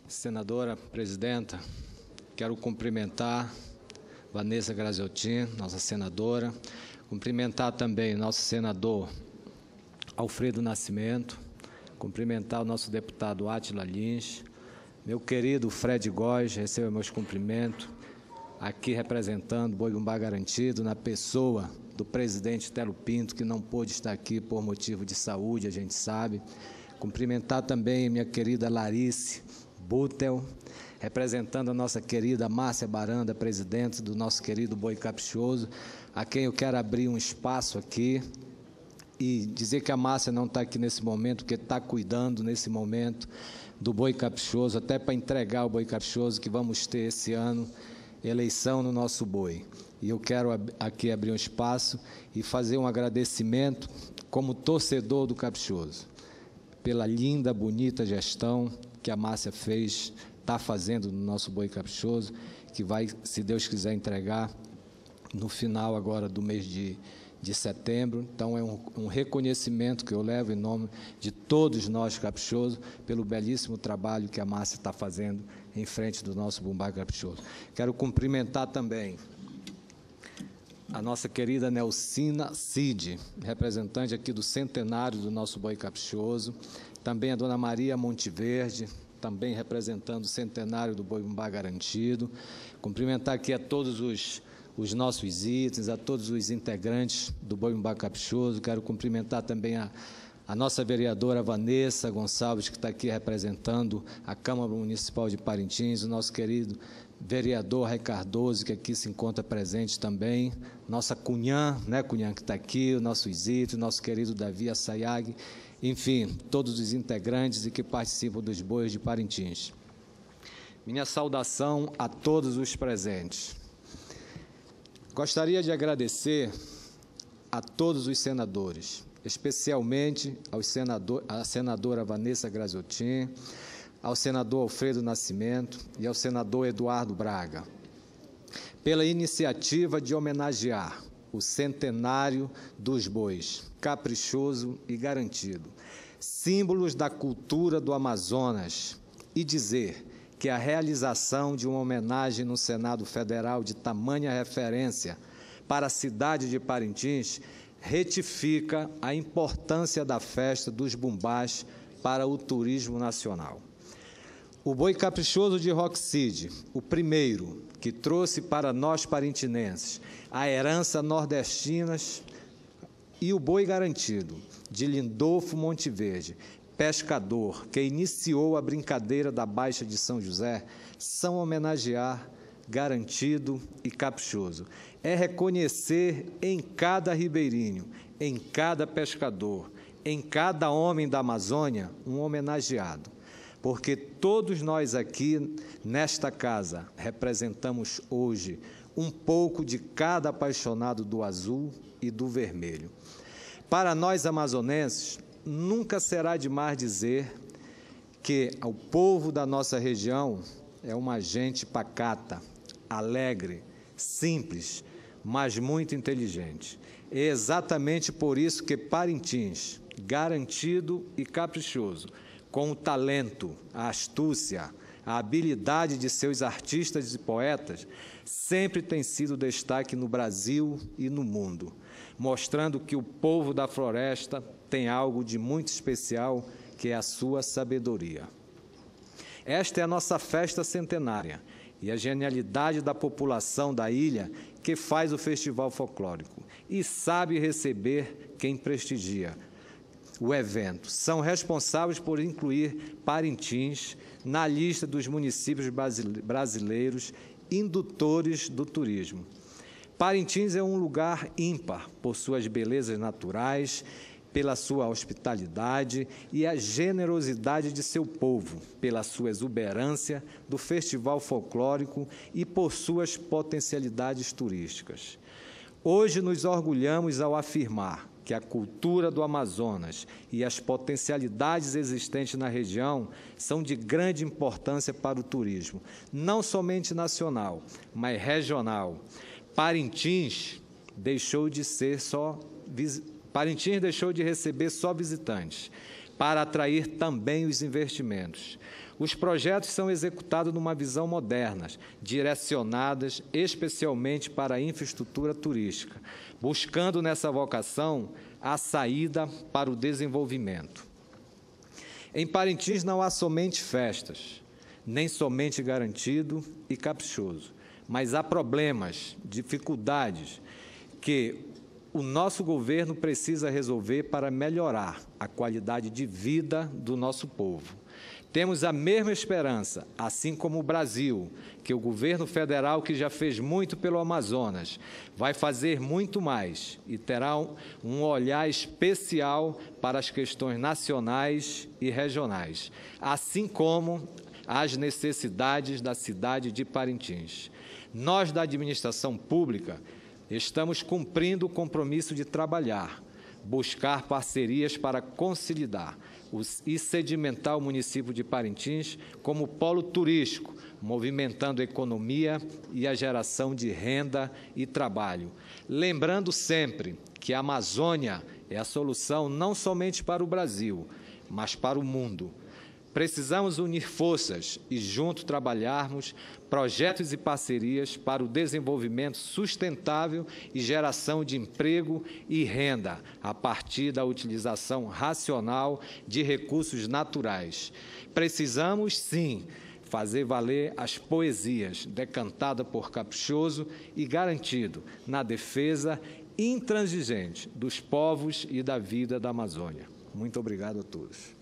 Senadora, presidenta, quero cumprimentar Vanessa Graziotin, nossa senadora, cumprimentar também nosso senador Alfredo Nascimento, cumprimentar o nosso deputado Átila Lins, meu querido Fred Góes, receba meus cumprimentos, aqui representando Boi Bumbá Garantido, na pessoa do presidente Telo Pinto, que não pôde estar aqui por motivo de saúde, a gente sabe. Cumprimentar também minha querida Larice Butel, representando a nossa querida Márcia Baranda, presidente do nosso querido Boi Caprichoso, a quem eu quero abrir um espaço aqui e dizer que a Márcia não está aqui nesse momento, porque está cuidando nesse momento do Boi Caprichoso, até para entregar o Boi Caprichoso, que vamos ter esse ano eleição no nosso boi. E eu quero aqui abrir um espaço e fazer um agradecimento como torcedor do Caprichoso, pela linda, bonita gestão que a Márcia fez, está fazendo no nosso Boi Caprichoso, que vai, se Deus quiser, entregar no final agora do mês de setembro. Então, é um reconhecimento que eu levo em nome de todos nós caprichosos pelo belíssimo trabalho que a Márcia está fazendo em frente do nosso Bumbá Caprichoso. Quero cumprimentar também a nossa querida Nelcina Cid, representante aqui do centenário do nosso Boi Caprichoso, também a dona Maria Monteverde, também representando o centenário do Boi Bumbá Garantido. Cumprimentar aqui a todos os nossos itens, a todos os integrantes do Boi Bumbá Caprichoso. Quero cumprimentar também a nossa vereadora Vanessa Gonçalves, que está aqui representando a Câmara Municipal de Parintins, o nosso querido vereador Ricardoso, que aqui se encontra presente também, nossa Cunhã, né, Cunhã, que está aqui, o nosso Isito, o nosso querido Davi Assayag, enfim, todos os integrantes e que participam dos bois de Parintins. Minha saudação a todos os presentes. Gostaria de agradecer a todos os senadores, especialmente à senadora Vanessa Graziotin, ao senador Alfredo Nascimento e ao senador Eduardo Braga, pela iniciativa de homenagear o centenário dos bois, caprichoso e garantido, símbolos da cultura do Amazonas, e dizer que a realização de uma homenagem no Senado Federal de tamanha referência para a cidade de Parintins retifica a importância da festa dos bumbás para o turismo nacional. O Boi Caprichoso de Rockcide, o primeiro que trouxe para nós parintinenses a herança nordestina, e o Boi Garantido, de Lindolfo Monteverde, pescador, que iniciou a brincadeira da Baixa de São José, são homenagear Garantido e Caprichoso. É reconhecer em cada ribeirinho, em cada pescador, em cada homem da Amazônia, um homenageado. Porque todos nós aqui, nesta casa, representamos hoje um pouco de cada apaixonado do azul e do vermelho. Para nós amazonenses, nunca será demais dizer que o povo da nossa região é uma gente pacata, alegre, simples, mas muito inteligente. É exatamente por isso que Parintins, Garantido e Caprichoso, com o talento, a astúcia, a habilidade de seus artistas e poetas, sempre tem sido destaque no Brasil e no mundo, mostrando que o povo da floresta tem algo de muito especial, que é a sua sabedoria. Esta é a nossa festa centenária e a genialidade da população da ilha que faz o festival folclórico e sabe receber quem prestigia o evento. São responsáveis por incluir Parintins na lista dos municípios brasileiros indutores do turismo. Parintins é um lugar ímpar por suas belezas naturais, pela sua hospitalidade e a generosidade de seu povo, pela sua exuberância do festival folclórico e por suas potencialidades turísticas. Hoje nos orgulhamos ao afirmar que a cultura do Amazonas e as potencialidades existentes na região são de grande importância para o turismo, não somente nacional, mas regional. Parintins deixou de receber só visitantes, para atrair também os investimentos. Os projetos são executados numa visão moderna, direcionadas especialmente para a infraestrutura turística, buscando nessa vocação a saída para o desenvolvimento. Em Parintins não há somente festas, nem somente Garantido e Caprichoso, mas há problemas, dificuldades que o nosso governo precisa resolver para melhorar a qualidade de vida do nosso povo. Temos a mesma esperança, assim como o Brasil, que o governo federal, que já fez muito pelo Amazonas, vai fazer muito mais e terá um olhar especial para as questões nacionais e regionais, assim como as necessidades da cidade de Parintins. Nós, da administração pública, estamos cumprindo o compromisso de trabalhar, buscar parcerias para consolidar e sedimentar o município de Parintins como polo turístico, movimentando a economia e a geração de renda e trabalho. Lembrando sempre que a Amazônia é a solução não somente para o Brasil, mas para o mundo. Precisamos unir forças e juntos trabalharmos projetos e parcerias para o desenvolvimento sustentável e geração de emprego e renda a partir da utilização racional de recursos naturais. Precisamos, sim, fazer valer as poesias decantadas por Caprichoso e garantido na defesa intransigente dos povos e da vida da Amazônia. Muito obrigado a todos.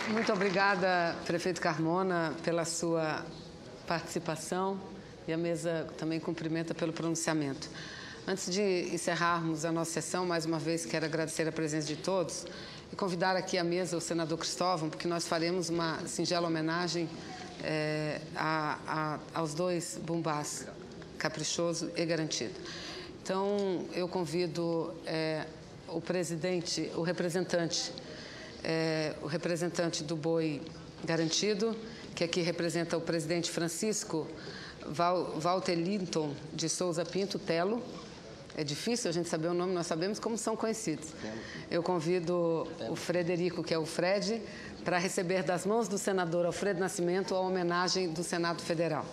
Muito obrigada, prefeito Carmona, pela sua participação e a mesa também cumprimenta pelo pronunciamento. Antes de encerrarmos a nossa sessão, mais uma vez quero agradecer a presença de todos e convidar aqui à mesa o senador Cristóvão, porque nós faremos uma singela homenagem aos dois bumbás, Caprichoso e Garantido. Então, eu convido o representante do Boi Garantido, que aqui representa o presidente Francisco Walter Linton de Souza Pinto, Telo. É difícil a gente saber o nome, nós sabemos como são conhecidos. Eu convido o Frederico, que é o Fred, para receber das mãos do senador Alfredo Nascimento a homenagem do Senado Federal.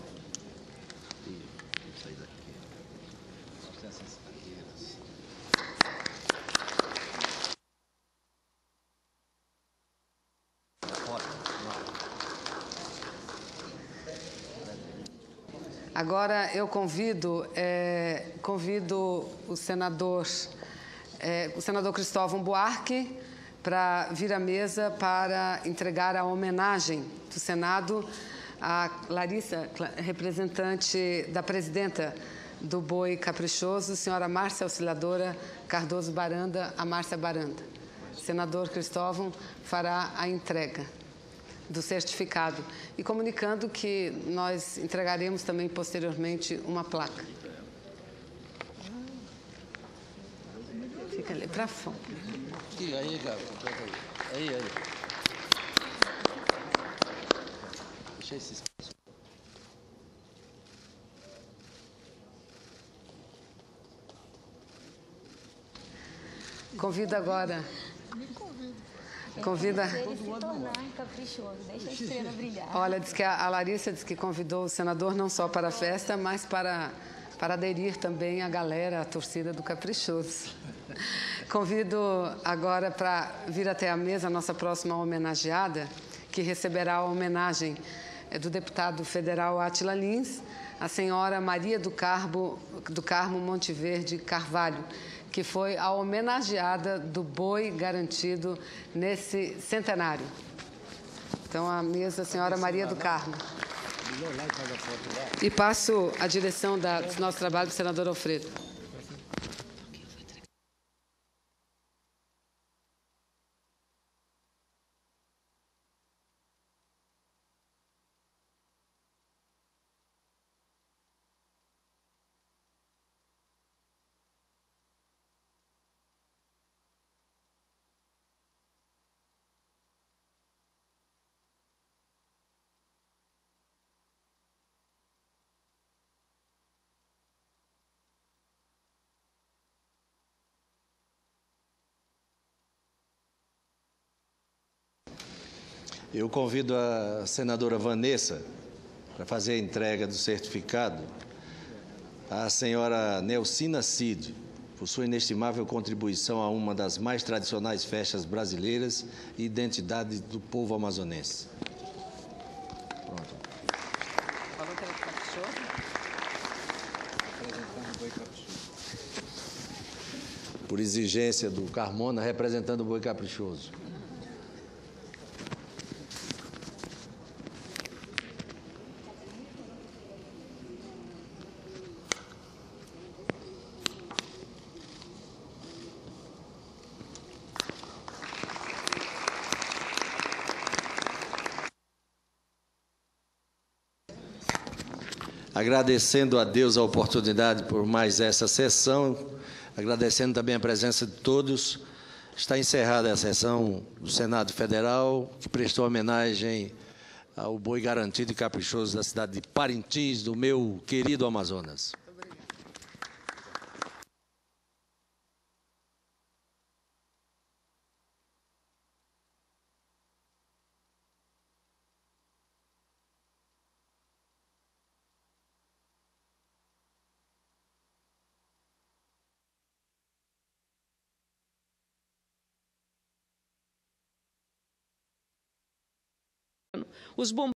Agora eu convido o senador Cristóvão Buarque para vir à mesa para entregar a homenagem do Senado a Larissa, representante da presidenta do Boi Caprichoso, senhora Márcia Auxiliadora Cardoso Baranda, a Márcia Baranda. O senador Cristóvão fará a entrega do certificado e comunicando que nós entregaremos também posteriormente uma placa. Fica ali para fora. Aí, Gabi. Aí. Deixa esse espaço. Convido agora. Convida. Caprichoso, deixa a estrela brilhar. Olha, diz que a Larissa disse que convidou o senador não só para a festa, mas para aderir também a galera, a torcida do Caprichoso. Convido agora para vir até a mesa a nossa próxima homenageada, que receberá a homenagem do deputado federal Átila Lins, a senhora Maria do Carmo Monteverde Carvalho, que foi a homenageada do Boi Garantido nesse centenário. Então, a mesa, a senhora Maria do Carmo. E passo a direção do nosso trabalho para o senador Alfredo. Eu convido a senadora Vanessa para fazer a entrega do certificado à senhora Nelcina Cid, por sua inestimável contribuição a uma das mais tradicionais festas brasileiras e identidade do povo amazonense. Pronto. Falou que era Caprichoso? por exigência do Carmona, representando o Boi Caprichoso. Agradecendo a Deus a oportunidade por mais essa sessão, agradecendo também a presença de todos, está encerrada a sessão do Senado Federal, que prestou homenagem ao boi garantido e caprichoso da cidade de Parintins, do meu querido Amazonas. Os bombeiros